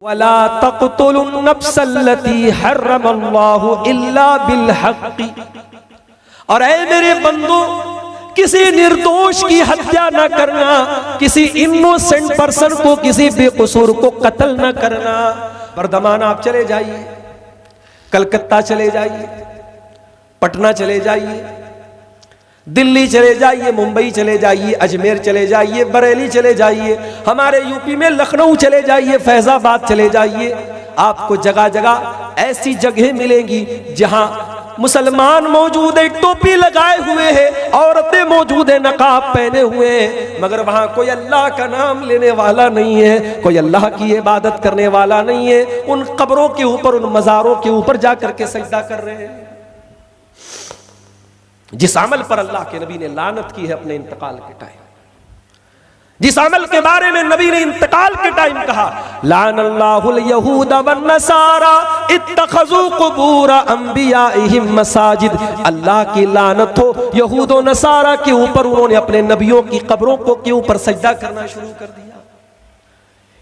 वला तक़्तुलुन नफ्सल्लती हर्रमल्लाहु इल्ला बिल हक़्क़ि। और ऐ मेरे बंदो, किसी निर्दोष की हत्या न करना, किसी इनोसेंट पर्सन को, किसी बेकसूर को कत्ल न करना। बर्दमान आप चले जाइए, कलकत्ता चले जाइए, पटना चले जाइए, दिल्ली चले जाइए, मुंबई चले जाइए, अजमेर चले जाइए, बरेली चले जाइए, हमारे यूपी में लखनऊ चले जाइए, फैजाबाद चले जाइए, आपको जगह जगह ऐसी जगह मिलेंगी जहां मुसलमान मौजूद है, टोपी लगाए हुए हैं, औरतें मौजूद है, नकाब पहने हुए हैं, मगर वहां कोई अल्लाह का नाम लेने वाला नहीं है, कोई अल्लाह की इबादत करने वाला नहीं है। उन कब्रों के ऊपर, उन मज़ारों के ऊपर जाकर के सजदा कर रहे हैं। जिस अमल पर अल्लाह के नबी ने लानत की है अपने इंतकाल के टाइम, जिस अमल के बारे में नबी ने इंतकाल के टाइम कहा, लानल्लाहुल यहूद वन नसारा इत्तखज़ू कुबूर अंबियाइहिम मसाजिद, अल्लाह की लानत हो यहूद और नसारा के ऊपर, उन्होंने अपने नबियों की कब्रों को के ऊपर सजदा करना शुरू कर दिया।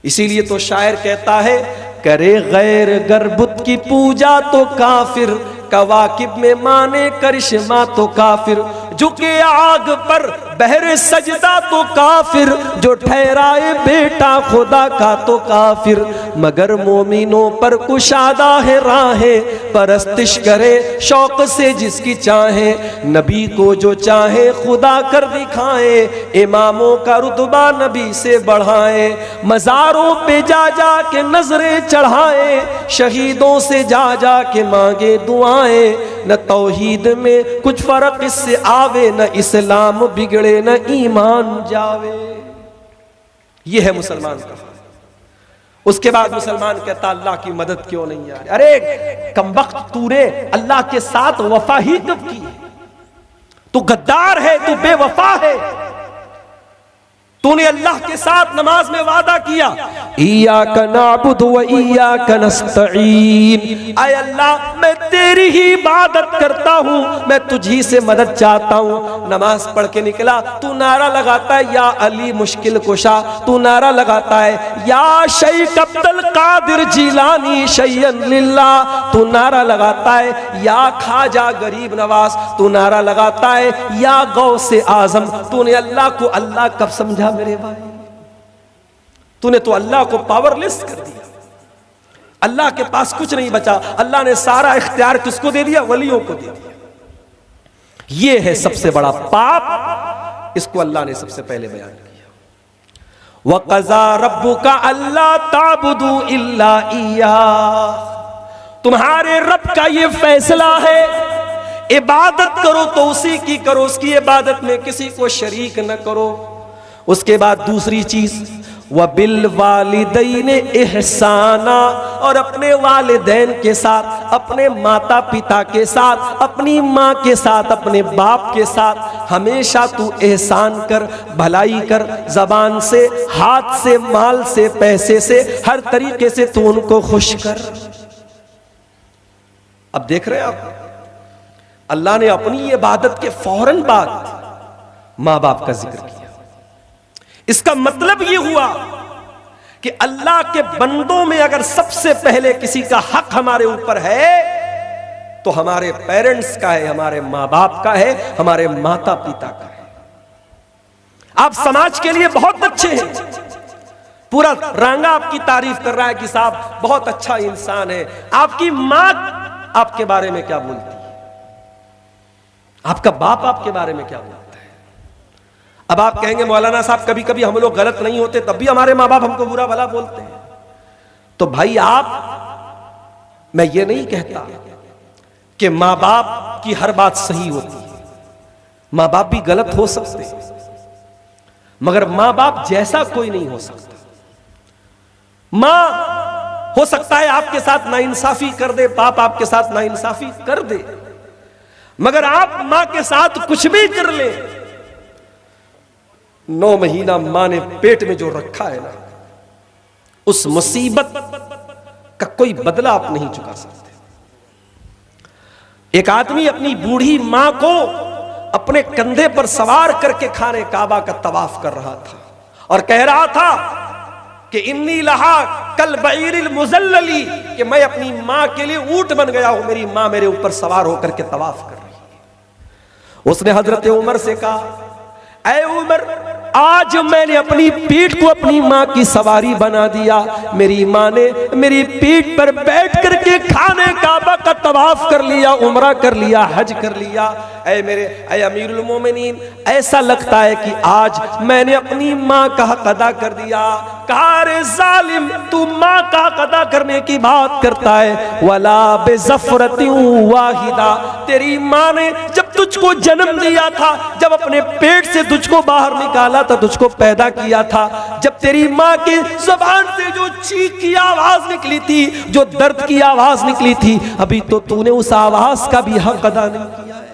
इसीलिए तो शायर कहता है, करे गैर गरबुत की पूजा तो काफिर, कवाकिब में माने करिश्मा तो काफिर, झुके आग पर बहरे सजदा तो काफिर, जो ठहराए बेटा खुदा का तो काफिर, मगर मोमिनों पर कुशादा है राहें, परस्तिश करे शौक से जिसकी चाहे, नबी को जो चाहे खुदा कर दिखाए, इमामों का रुतबा नबी से बढ़ाए, मज़ारों पे जा जा के नजरें चढ़ाए, शहीदों से जा जा के मांगे दुआएं, न तौहीद में कुछ फर्क इससे आवे, न इस्लाम बिगड़े न ईमान जावे। ये है मुसलमान का। उसके बाद मुसलमान कहता, अल्लाह की मदद क्यों नहीं आ रही? अरे कमबख्त, तूने अल्लाह के साथ वफा ही कब की? तू गद्दार है, तू बेवफा है। तूने अल्लाह के साथ नमाज में वादा किया, इय्याका नअबुदु व इय्याका नस्तईन, आय अल्लाह मैं तेरी ही इबादत करता हूँ, मैं तुझी से मदद चाहता हूँ। नमाज पढ़ के निकला, तू नारा लगाता है या अली मुश्किल कुशा, तू नारा लगाता है या शेख अब्दुल कादिर जिलानी शैयन लिल्लाह, तू नारा लगाता है या खाजा गरीब नवाज, तू नारा लगाता है या गौसे आजम। तूने अल्लाह को अल्लाह कब समझा मेरे भाई? तूने तो अल्लाह को पावरलेस कर दिया, अल्लाह के पास कुछ नहीं बचा। अल्लाह ने सारा इख्तियार किसको दे दिया? वलियों को दे दिया। यह है सबसे बड़ा पाप, इसको अल्लाह ने सबसे पहले बयान किया। वक़ज़ा रब्बुका अल्ला ताबुदू इल्ला इय्याह, तुम्हारे रब का यह फैसला है, इबादत करो तो उसी की करो, उसकी इबादत में किसी को शरीक न करो। उसके बाद दूसरी चीज, व बिल वालिदैन इहसाना, और अपने वालिदैन के साथ, अपने माता पिता के साथ, अपनी माँ के साथ, अपने बाप के साथ हमेशा तू एहसान कर, भलाई कर, जबान से, हाथ से, माल से, पैसे से, हर तरीके से तू उनको खुश कर। अब देख रहे हैं आप, अल्लाह ने अपनी इबादत के फौरन बाद माँ बाप का जिक्र किया। इसका मतलब यह हुआ कि अल्लाह के बंदों में अगर सबसे पहले किसी का हक हमारे ऊपर है तो हमारे पेरेंट्स का है, हमारे माँ बाप का है, हमारे माता पिता का है। आप समाज के लिए बहुत अच्छे हैं, पूरा रांगा आपकी तारीफ कर रहा है कि साहब बहुत अच्छा इंसान है। आपकी माँ आपके बारे में क्या बोलती है? आपका बाप आपके बारे में क्या बोलता है? अब आप कहेंगे मौलाना साहब कभी कभी हम लोग गलत नहीं होते, तब भी हमारे माँ बाप हमको बुरा भला बोलते हैं। तो भाई आप, मैं ये नहीं कहता कि माँ बाप की हर बात सही होती है, माँ बाप भी गलत हो सकते हैं, मगर माँ बाप जैसा कोई नहीं हो सकता। माँ हो सकता है आपके साथ नाइंसाफी कर दे, बाप आपके साथ नाइंसाफी कर दे, मगर आप माँ के साथ कुछ भी कर ले, 9 महीना मां ने पेट में जो रखा है ना, उस मुसीबत का कोई बदला आप नहीं चुका सकते। एक आदमी अपनी बूढ़ी मां को अपने कंधे पर सवार करके खाने काबा का तवाफ कर रहा था और कह रहा था कि इन्नी लहा कल बईरिल मुजल्लली, कि मैं अपनी माँ के लिए ऊंट बन गया हूं, मेरी माँ मेरे ऊपर सवार होकर के तवाफ कर रही है। उसने हजरत उमर से कहा, ऐ उमर, आज मैंने अपनी पीठ को अपनी माँ की सवारी बना दिया। मेरी माँ ने मेरी पीठ पर बैठ करके खाने काबा का तवाफ कर लिया, उमरा कर लिया, हज कर लिया। ऐ अमीरुल मोमिनीन, ऐसा लगता है कि आज मैंने अपनी माँ का हक अदा कर दिया। कहा, रे जालिम, तू माँ का हक अदा करने की बात करता है। वला बेज़फ़रतिन वाहिदा, तेरी माँ ने जब तुझको जन्म दिया था, जब अपने पेट से तुझको बाहर निकाला था, तुझको पैदा किया था, जब तेरी माँ के ज़बान से जो चीख की आवाज निकली थी, जो दर्द की आवाज निकली थी, अभी तो तूने उस आवाज का भी हक अदा नहीं किया है।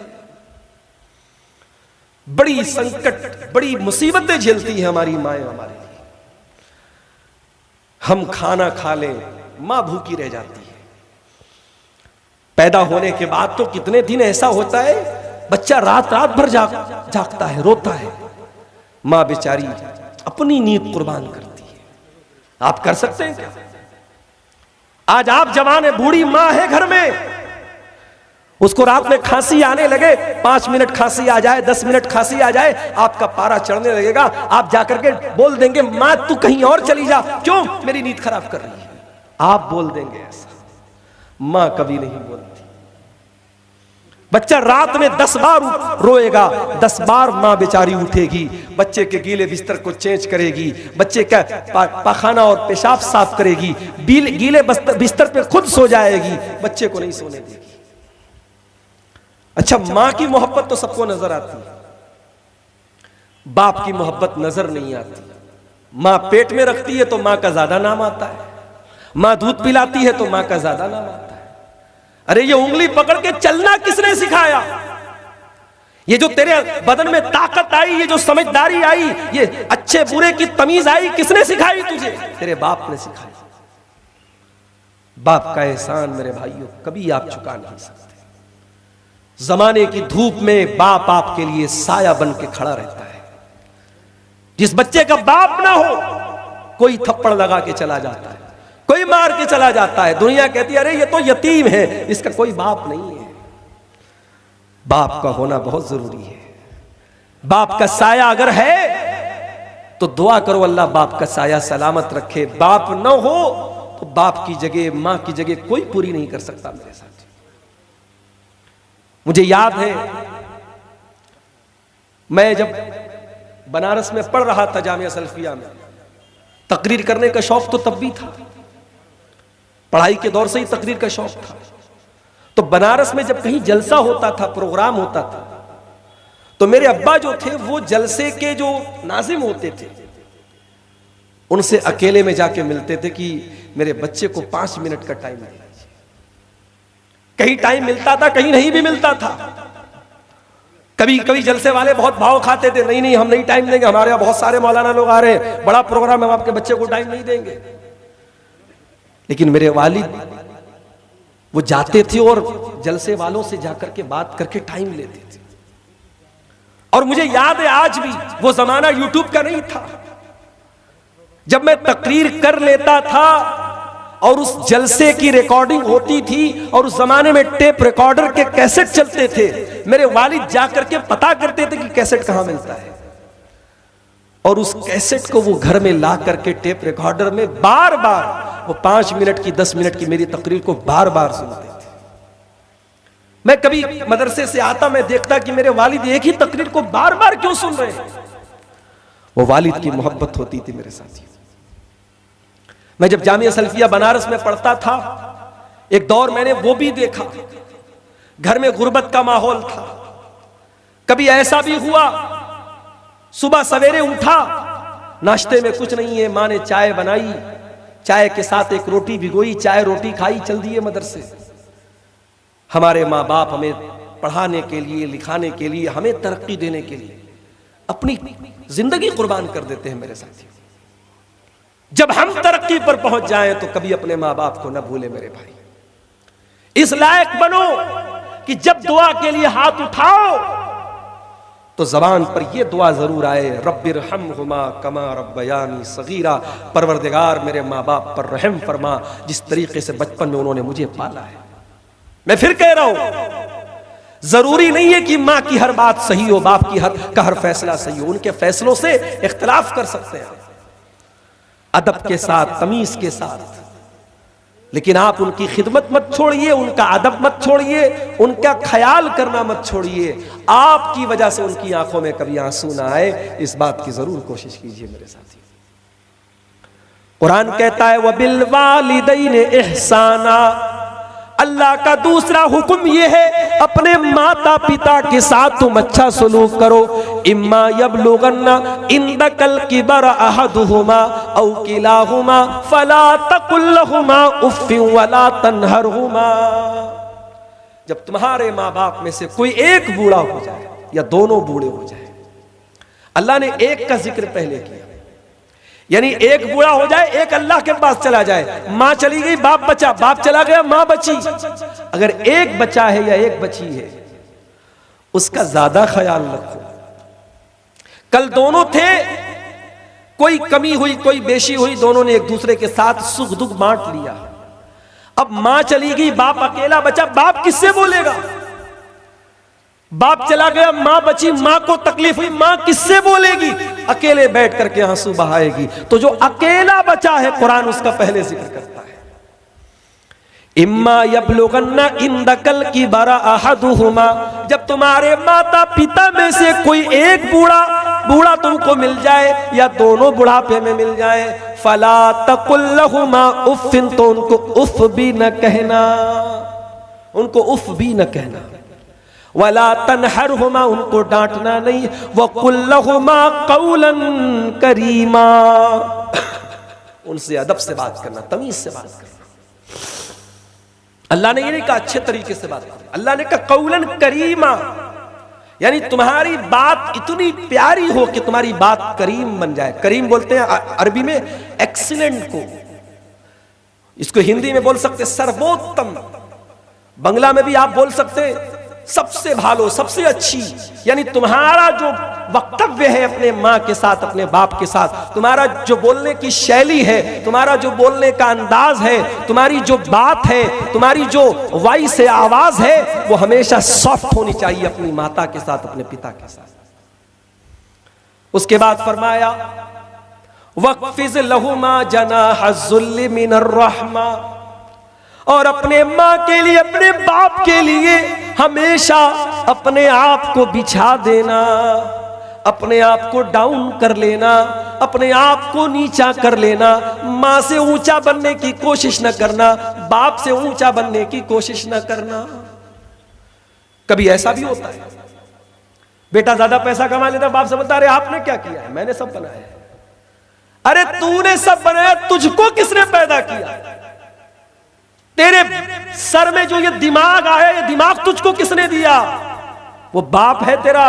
बड़ी संकट, बड़ी मुसीबतें झेलती है हमारी माएँ हमारे लिए। हम खाना खा लें, माँ भूखी रह जाती है। पैदा होने के बाद तो कितने दिन ऐसा होता है, बच्चा रात रात भर जागता है, रोता है, माँ बेचारी अपनी नींद कुर्बान करती है। आप कर सकते हैं क्या? आज आप जवान है, बूढ़ी माँ है घर में, उसको रात में खांसी आने लगे, 5 मिनट खांसी आ जाए, 10 मिनट खांसी आ जाए, आपका पारा चढ़ने लगेगा। आप जाकर के बोल देंगे, माँ तू कहीं और चली जा, क्यों, मेरी नींद खराब कर रही है। आप बोल देंगे ऐसा, माँ कभी नहीं बोलती। बच्चा रात में 10 बार रोएगा, 10 बार माँ बेचारी उठेगी, बच्चे के गीले बिस्तर को चेंज करेगी, बच्चे का पाखाना और पेशाब साफ करेगी, गीले बिस्तर पे खुद सो जाएगी, बच्चे को नहीं सोने देगी। अच्छा, माँ की मोहब्बत तो सबको नजर आती है, बाप की मोहब्बत नजर नहीं आती। माँ पेट में रखती है तो माँ का ज्यादा नाम आता है, माँ दूध पिलाती है तो माँ का ज्यादा नाम आता है। अरे ये उंगली पकड़ के चलना किसने सिखाया? ये जो तेरे बदन में ताकत आई, ये जो समझदारी आई, ये अच्छे बुरे की तमीज आई, किसने सिखाई तुझे? तेरे बाप ने सिखाई। बाप का एहसान मेरे भाइयों कभी आप चुका नहीं सकते। जमाने की धूप में बाप आपके लिए साया बन के खड़ा रहता है। जिस बच्चे का बाप ना हो, कोई थप्पड़ लगा के चला जाता है, कोई मार के चला जाता है, दुनिया कहती है अरे ये तो यतीम है, इसका कोई बाप नहीं है। बाप का होना बहुत जरूरी है। बाप का साया अगर है तो दुआ करो अल्लाह बाप का साया सलामत रखे। बाप न हो तो बाप की जगह, मां की जगह कोई पूरी नहीं कर सकता मेरे साथ। मुझे याद है, मैं जब बनारस में पढ़ रहा था जामिया सल्फिया में, तकरीर करने का शौक तो तब भी था, पढ़ाई के दौर से ही तकरीर का शौक था। तो बनारस में जब कहीं जलसा होता था, प्रोग्राम होता था, तो मेरे अब्बा जो थे वो जलसे के जो नाजिम होते थे उनसे अकेले में जाके मिलते थे कि मेरे बच्चे को 5 मिनट का टाइम देना। कहीं टाइम मिलता था, कहीं नहीं भी मिलता था। कभी कभी जलसे वाले बहुत भाव खाते थे, नहीं नहीं हम नहीं टाइम देंगे, हमारे यहाँ बहुत सारे मौलाना लोग आ रहे हैं, बड़ा प्रोग्राम है, हम आपके बच्चे को टाइम नहीं देंगे। लेकिन मेरे वालिद वो जाते थे और जलसे वालों से जाकर के बात करके टाइम लेते थे। और मुझे याद है आज भी, वो जमाना यूट्यूब का नहीं था। जब मैं तकरीर कर लेता था और उस जलसे की रिकॉर्डिंग होती थी, और उस जमाने में टेप रिकॉर्डर के कैसेट चलते थे, मेरे वालिद जाकर के पता करते थे कि कैसेट कहां मिलता है, और उस कैसेट को वो घर में ला करके टेप रिकॉर्डर में बार बार वो 5 मिनट की 10 मिनट की मेरी तकरीर को बार बार सुनते थे। मैं कभी मदरसे से आता, मैं देखता कि मेरे वालिद एक ही तकरीर को बार बार क्यों सुन रहे हैं। वो वालिद की मोहब्बत होती थी मेरे साथ। मैं जब जामिया सल्फिया बनारस में पढ़ता था, एक दौर मैंने वो भी देखा, घर में गुर्बत का माहौल था। कभी ऐसा भी हुआ, सुबह सवेरे उठा, नाश्ते में कुछ नहीं है, माँ ने चाय बनाई, चाय के साथ एक रोटी भिगोई, चाय रोटी खाई, चल दिए मदरसे। हमारे माँ बाप हमें पढ़ाने के लिए, लिखाने के लिए, हमें तरक्की देने के लिए अपनी जिंदगी कुर्बान कर देते हैं मेरे साथियों। जब हम तरक्की पर पहुंच जाएं तो कभी अपने माँ बाप को न भूले मेरे भाई। इस लायक बनो कि जब दुआ के लिए हाथ उठाओ तो जबान पर यह दुआ जरूर आए, रब्बिरहमहुमा कमा रब्बयानी सगीरा, परवरदिगार मेरे माँ बाप पर रहम फरमा जिस तरीके से बचपन में उन्होंने मुझे पाला है। मैं फिर कह रहा हूं, जरूरी नहीं है कि माँ की हर बात सही हो, बाप की हर फैसला सही हो। उनके फैसलों से इख्तिलाफ कर सकते हैं अदब के साथ, तमीज के साथ, लेकिन आप उनकी खिदमत मत छोड़िए, उनका अदब मत छोड़िए, उनका ख्याल करना मत छोड़िए। आपकी वजह से उनकी आंखों में कभी आंसू ना आए, इस बात की जरूर कोशिश कीजिए मेरे साथी। कुरान कहता है वबिल वालिदैन इहसाना, अल्लाह का दूसरा हुक्म यह है अपने माता पिता के साथ तुम अच्छा सलूक करो। इम्मा यबलुगन्ना इंदकल किबर अहदुहुमा औ किलाहुमा फला तकुल लहुमा उफ्फिन वला तनहरहुमा, जब तुम्हारे माँ बाप में से कोई एक बूढ़ा हो जाए या दोनों बूढ़े हो जाए, अल्लाह ने एक का जिक्र पहले किया, यानी एक बूढ़ा हो जाए, एक अल्लाह के पास चला जाए। मां चली गई, बाप बचा, बाप चला गया, मां बची। अगर एक बचा है या एक बची है, उसका ज्यादा ख्याल रखो। कल दोनों थे, कोई कमी हुई, कोई बेशी हुई, दोनों ने एक दूसरे के साथ सुख दुख बांट लिया। अब मां चली गई, बाप अकेला बचा, बाप किससे बोलेगा? बाप चला गया, मां बची, मां को तकलीफ हुई, मां किससे बोलेगी? अकेले बैठ करके आंसू बहाएगी। तो जो अकेला बचा है, कुरान उसका पहले जिक्र करता है, इम्मा यबलुगन्ना इंदकल किबरा अहदुहुमा, जब तुम्हारे माता पिता में से कोई एक बूढ़ा तुमको मिल जाए या दोनों बुढ़ापे में मिल जाए, फला तकुल लहुमा उफ्फिन, तो उनको उफ भी न कहना, उनको उफ भी न कहना। वला तनहरहुमा, उनको डांटना नहीं। वकुल लहुमा कौलन करीमा, उनसे अदब से बात करना, तमीज से बात करना। अल्लाह ने ये नहीं कहा अच्छे तरीके से बात करना, अल्लाह ने कहा कौलन करीमा, यानी तुम्हारी बात इतनी प्यारी हो कि तुम्हारी बात करीम बन जाए। करीम बोलते हैं अरबी में एक्सीलेंट को, इसको हिंदी में बोल सकते सर्वोत्तम, बंगला में भी आप बोल सकते सबसे भालो, सबसे अच्छी। यानी तुम्हारा जो वक्तव्य है अपने माँ के साथ, अपने बाप के साथ, तुम्हारा जो बोलने की शैली है, तुम्हारा जो बोलने का अंदाज है, तुम्हारी जो बात है, तुम्हारी जो वॉइस है, आवाज है, वो हमेशा सॉफ्ट होनी चाहिए अपनी माता के साथ, अपने पिता के साथ। उसके बाद फरमाया वक़्फ़िज़ लहुमा जनाह ज़ुल्ल मिनर रहमा, और अपने माँ के लिए, अपने बाप के लिए हमेशा अपने आप को बिछा देना, अपने आप को डाउन कर लेना, अपने आप को नीचा कर लेना। माँ से ऊंचा बनने की कोशिश न करना, बाप से ऊंचा बनने की कोशिश न करना। कभी ऐसा भी होता है, बेटा ज्यादा पैसा कमा लेता, बाप से बोलता अरे आपने क्या किया है? मैंने सब बनाया है। अरे तूने सब बनाया, तुझको किसने पैदा किया? तेरे सर में जो ये दिमाग आया, ये दिमाग तुझको किसने दिया? वो बाप है तेरा।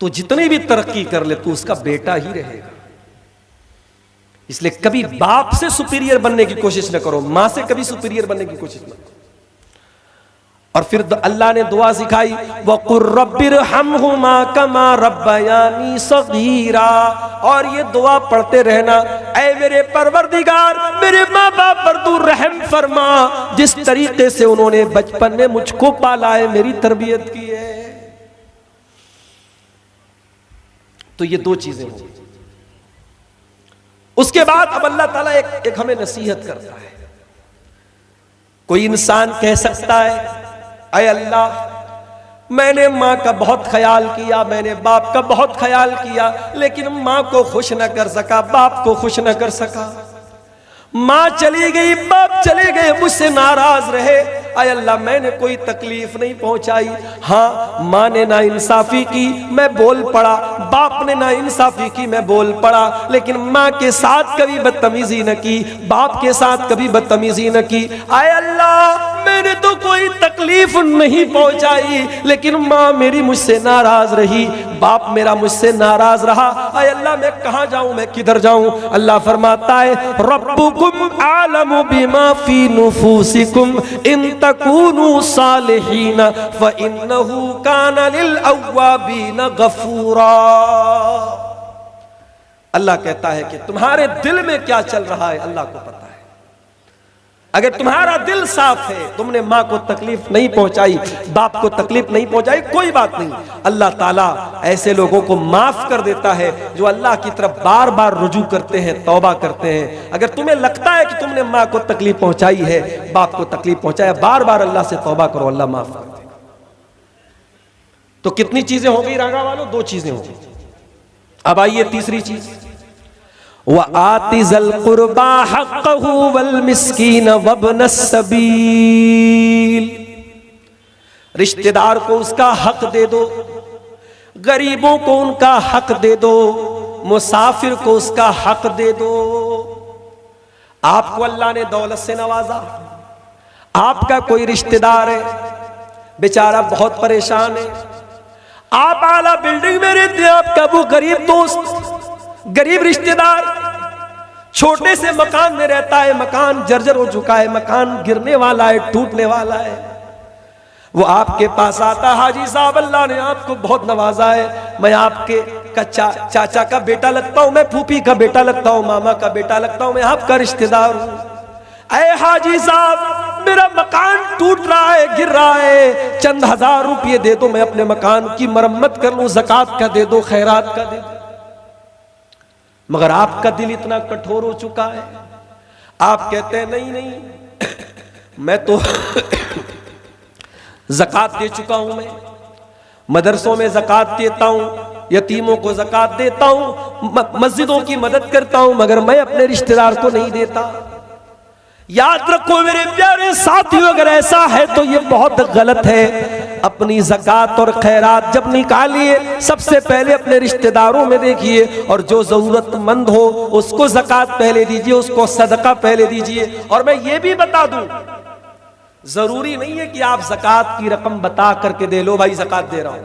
तो जितनी भी तरक्की कर ले, तू उसका बेटा ही रहेगा। इसलिए कभी बाप से सुपीरियर बनने की कोशिश न करो, मां से कभी सुपीरियर बनने की कोशिश न करो। और फिर अल्लाह ने दुआ सिखाई, वक़ुर रब्बिरहमहुमा कमा रब्बयानी सगीरा, और ये दुआ पढ़ते रहना, ऐ मेरे परवरदिगार, मेरे माँ बाप पर तू रहम फरमा, जिस तरीके से उन्होंने बचपन में मुझको पाला है, मेरी तरबियत की है। तो ये दो चीजें हो। उसके बाद अब अल्लाह ताला एक हमें नसीहत करता है। कोई इंसान कह सकता है अय अल्लाह, मैंने माँ का बहुत ख्याल किया, मैंने बाप का बहुत ख्याल किया, लेकिन माँ को खुश न कर सका, बाप को खुश न कर सका। माँ चली गई, बाप चले गए, मुझसे नाराज रहे। अय अल्लाह, मैंने कोई तकलीफ नहीं पहुंचाई। हाँ, माँ ने ना इंसाफी की, मैं बोल पड़ा, बाप ने ना इंसाफी की, मैं बोल पड़ा, लेकिन माँ के साथ कभी बदतमीजी न की, बाप के साथ कभी बदतमीजी न की। अय अल्लाह, मैंने तो कोई तकलीफ नहीं पहुंचाई, लेकिन माँ मेरी मुझसे नाराज रही, बाप मेरा मुझसे नाराज रहा। अय अल्लाह मैं कहाँ जाऊं, मैं किधर जाऊं? अल्लाह फरमाता है रब्बुकुम आलमु बिमा फी नुफूसिकुम इन तकूनु सालिहीन फइन्नहु काना लिल अव्वाबीन गफूरा। अल्लाह कहता है कि तुम्हारे दिल में क्या चल रहा है अल्लाह को पता है। अगर तुम्हारा दिल साफ है, तुमने माँ को तकलीफ नहीं पहुंचाई, बाप को तकलीफ नहीं पहुंचाई, कोई बात नहीं, अल्लाह ताला ऐसे लोगों को माफ कर देता है जो अल्लाह की तरफ बार बार रुजू करते हैं, तौबा करते हैं। अगर तुम्हें लगता है कि तुमने माँ को तकलीफ पहुंचाई है, बाप को तकलीफ पहुंचाया, बार बार अल्लाह से तौबा करो, अल्लाह माफ कर देगा। तो कितनी चीजें हो गई रागा वालों? 2 चीजें हो गई। अब आइए तीसरी चीज, व आतिज़ल कुर्बा हक़्क़हु वल मिस्कीन वब्न सबील। रिश्तेदार को उसका हक दे दो, गरीबों को उनका हक दे दो, मुसाफिर को उसका हक दे दो। आपको अल्लाह ने दौलत से नवाजा, आपका कोई रिश्तेदार है बेचारा बहुत परेशान है, आप आला बिल्डिंग में रहते हैं, आपका वो गरीब दोस्त, गरीब रिश्तेदार छोटे से मकान में रहता है, मकान जर्जर हो चुका है, मकान गिरने वाला है, टूटने वाला है, वो आपके पास आता, हाजी साहब अल्लाह ने आपको बहुत नवाजा है, मैं आपके चाचा का बेटा लगता हूं, मैं फूफी का बेटा लगता हूं, मामा का बेटा लगता हूं, मैं आपका रिश्तेदार हूं। अरे हाजी साहब मेरा मकान टूट रहा है, गिर रहा है, चंद हजार रुपये दे दो, मैं अपने मकान की मरम्मत कर लूं, ज़कात का दे दो, खैरात का दे दो। मगर आपका दिल इतना कठोर हो चुका है, आप कहते हैं नहीं नहीं मैं तो ज़कात दे चुका हूं, मैं मदरसों में ज़कात देता हूं, यतीमों को ज़कात देता हूं, मस्जिदों की मदद करता हूं, मगर मैं अपने रिश्तेदार को नहीं देता। याद रखो मेरे प्यारे साथियों, अगर ऐसा है तो ये बहुत गलत है। अपनी ज़कात और खैरात जब निकालिए, सबसे पहले अपने रिश्तेदारों में देखिए, और जो ज़रूरतमंद हो उसको ज़कात पहले दीजिए, उसको सदका पहले दीजिए। और मैं ये भी बता दूं, जरूरी नहीं है कि आप ज़कात की रकम बता करके दे लो, भाई ज़कात दे रहा हूं,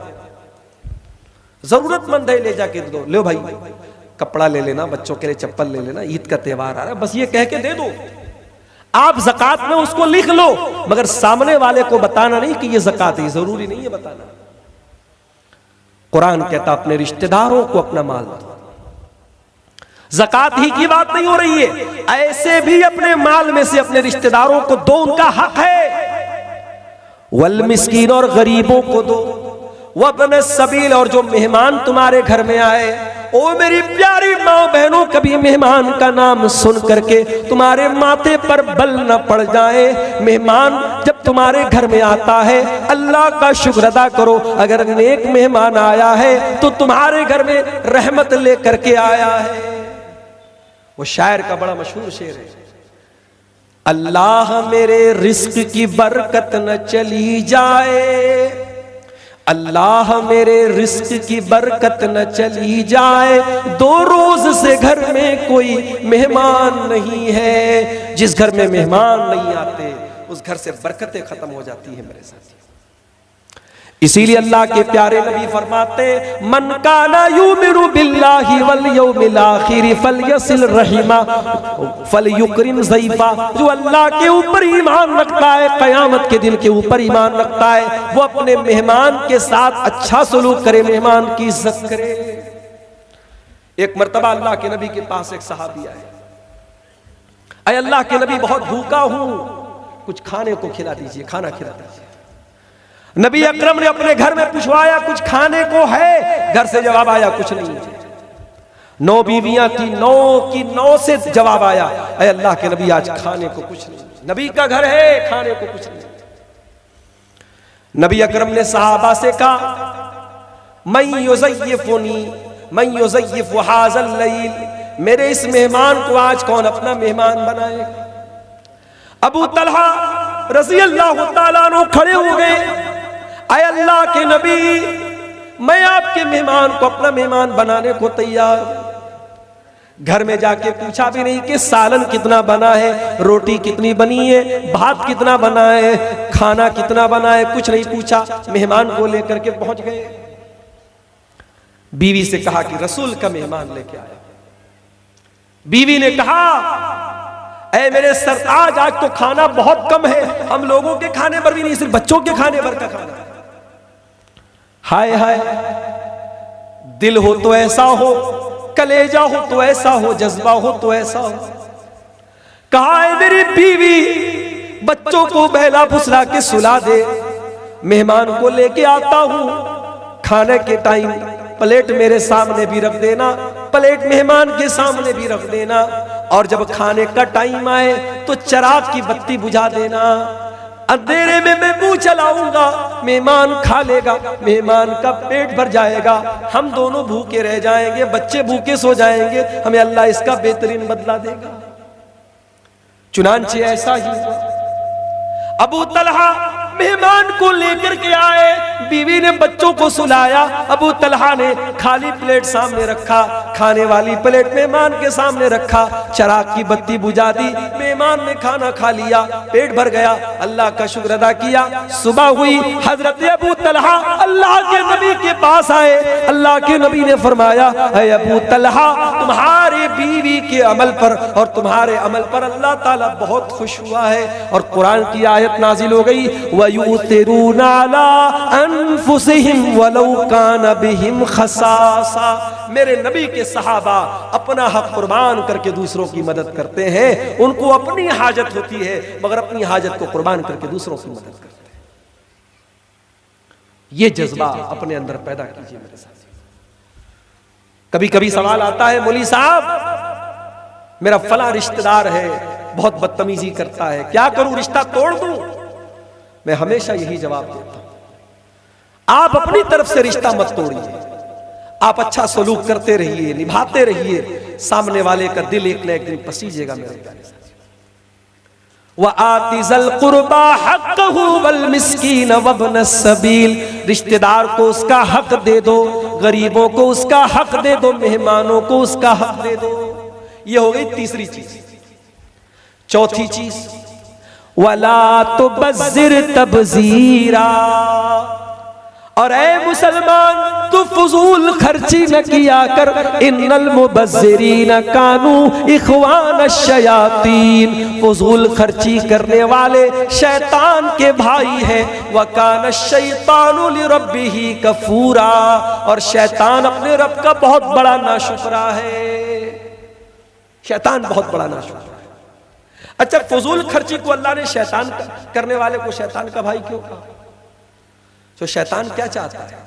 जरूरतमंद है ले जाके दो, लो भाई कपड़ा ले लेना, बच्चों के लिए चप्पल ले लेना, ईद का त्योहार आ रहा है, बस ये कह के दे दो। आप ज़कात में उसको लिख लो, मगर सामने वाले को बताना नहीं कि ये ज़कात है, जरूरी नहीं है बताना। कुरान कहता अपने रिश्तेदारों को अपना माल दो। ज़कात ही की बात नहीं हो रही है, ऐसे भी अपने माल में से अपने रिश्तेदारों को दो, उनका हक है। वल मिस्कीन और गरीबों को दो, वब्न सबील और जो मेहमान तुम्हारे घर में आए, ओ मेरी प्यारी माँ बहनों, कभी मेहमान का नाम सुन करके तुम्हारे माथे पर बल न पड़ जाए। मेहमान जब तुम्हारे घर में आता है, अल्लाह का शुक्र अदा करो, अगर नेक मेहमान आया है तो तुम्हारे घर में रहमत लेकर के आया है। वो शायर का बड़ा मशहूर शेर है, अल्लाह मेरे रिस्क की बरकत न चली जाए, अल्लाह मेरे रिस्क की बरकत न चली जाए, 2 रोज से घर में कोई मेहमान नहीं है। जिस घर में मेहमान नहीं आते उस घर से बरकतें खत्म हो जाती है मेरे साथ। इसीलिए अल्लाह के प्यारे नबी फरमाते, मन काना युमिनु बिल्लाहि वल यौमिल आखिर फलयसिल रहिमा फलयुकरिम ज़ैफा। जो अल्लाह के ऊपर ईमान रखता है, क़यामत के दिन के ऊपर ईमान रखता है, वो अपने मेहमान के साथ अच्छा सलूक करे, मेहमान की इज्जत करे। एक मर्तबा अल्लाह के नबी के पास एक सहाबी आए, अय अल्लाह के नबी बहुत भूखा हूं, कुछ खाने को खिला दीजिए, खाना खिला दीजिए। नबी अकरम ने अपने घर में पूछवाया, कुछ खाने को है? घर से जवाब आया, कुछ नहीं है। 9 बीवियां थी, 9 की 9 से जवाब आया, अय अल्लाह के नबी आज खाने को कुछ नहीं। नबी का घर है, खाने को कुछ नहीं। नबी अकरम ने सहाबा से कहा, मैं युज़य्यिफ़ुनी मैं युज़य्यिफ़ु हाज़ल लैल, मेरे इस मेहमान को आज कौन अपना मेहमान बनाएगा? अबू तलहा रज़ी अल्लाह तआला अन्हु खड़े हो गए, अय अल्लाह के नबी, मैं आपके मेहमान को अपना मेहमान बनाने को तैयार। घर में जाके पूछा भी नहीं कि सालन कितना बना है, रोटी कितनी बनी है, भात कितना बना है, खाना कितना बना है, कुछ नहीं पूछा। मेहमान को लेकर के पहुंच गए। बीवी से कहा कि रसूल का मेहमान लेके आया। बीवी ने कहा, ऐ मेरे सरताज, आज तो खाना बहुत कम है, हम लोगों के खाने पर भी नहीं, सिर्फ बच्चों के खाने पर का खाना। हाय हाय, दिल हो तो ऐसा हो, कलेजा हो तो ऐसा हो, जज्बा हो तो ऐसा हो। कहा है मेरी बीवी, बच्चों को बहला फुसला के सुला दे, मेहमान को लेके आता हूं, खाने के टाइम प्लेट मेरे सामने भी रख देना, प्लेट मेहमान के सामने भी रख देना, और जब खाने का टाइम आए तो चिराग की बत्ती बुझा देना। अंधेरे में मैं मुंह चलाऊंगा, मेहमान खा लेगा, मेहमान का पेट भर जाएगा, हम दोनों भूखे रह जाएंगे, बच्चे भूखे सो जाएंगे, हमें अल्लाह इसका बेहतरीन बदला देगा। चुनांचे ऐसा ही हुआ। अबू तलहा मेहमान को लेकर के आए, बीवी ने बच्चों को सुलाया, अबू तलहा ने खाली प्लेट सामने रखा, खाने वाली प्लेट मेहमान के सामने रखा, चिराग की बत्ती बुझा दी, मेहमान ने खाना खा लिया, पेट भर गया, अल्लाह का शुक्र अदा किया। सुबह हुई, हजरत अबू तलहा अल्लाह के नबी के पास आए। अल्लाह के नबी ने फरमाया, ऐ अबू तलहा, तुम्हारे बीवी के अमल पर और तुम्हारे अमल पर अल्लाह ताला बहुत खुश हुआ है। और कुरान की आयत नाजिल हो गई, वयुतिरूना अला अनफुसिहिम वलौ कान बिहिम खसासा। मेरे नबी के सहाबा अपना हक कुर्बान करके दूसरों की मदद करते हैं। उनको अपनी हाजत होती है, मगर अपनी हाजत को कुर्बान करके दूसरों की मदद करते हैं। ये जज्बा अपने अंदर पैदा कीजिए मेरे साथ। कभी कभी सवाल आता है, मौली साहब मेरा फला रिश्तेदार है, बहुत बदतमीजी करता है, क्या करूं, रिश्ता तोड़ दूं? मैं हमेशा यही जवाब देता हूं, आप अपनी तरफ से रिश्ता मत तोड़िए, आप अच्छा सलूक करते रहिए, निभाते रहिए, सामने वाले का दिल एक न एक दिन पसीजेगा मेरे प्यारे साथी। वआतिज़ल कुर्बा हक़्क़हु वल मिस्कीन वब्न सबील, रिश्तेदार को उसका हक दे दो, गरीबों को उसका हक दे दो, मेहमानों को उसका हक दे दो। ये हो गई तीसरी चीज। चौथी चीज, वला तुबज़्ज़िर तबज़ीरा, और ऐ मुसलमान तू फजूल खर्ची न किया कर, इन्नल मुबज़्ज़िरीन कानू इख़वान शयातीन, फजूल खर्ची करने वाले शैतान के भाई हैं। वकान शैतानु लिरब्बिही कफूरा, और शैतान अपने रब का बहुत बड़ा नाशुक्रा है। शैतान बहुत बड़ा नाशुक्रा है। अच्छा, फजूल खर्ची को अल्लाह ने शैतान करने वाले को शैतान का भाई क्यों कहा? तो शैतान क्या चाहता है?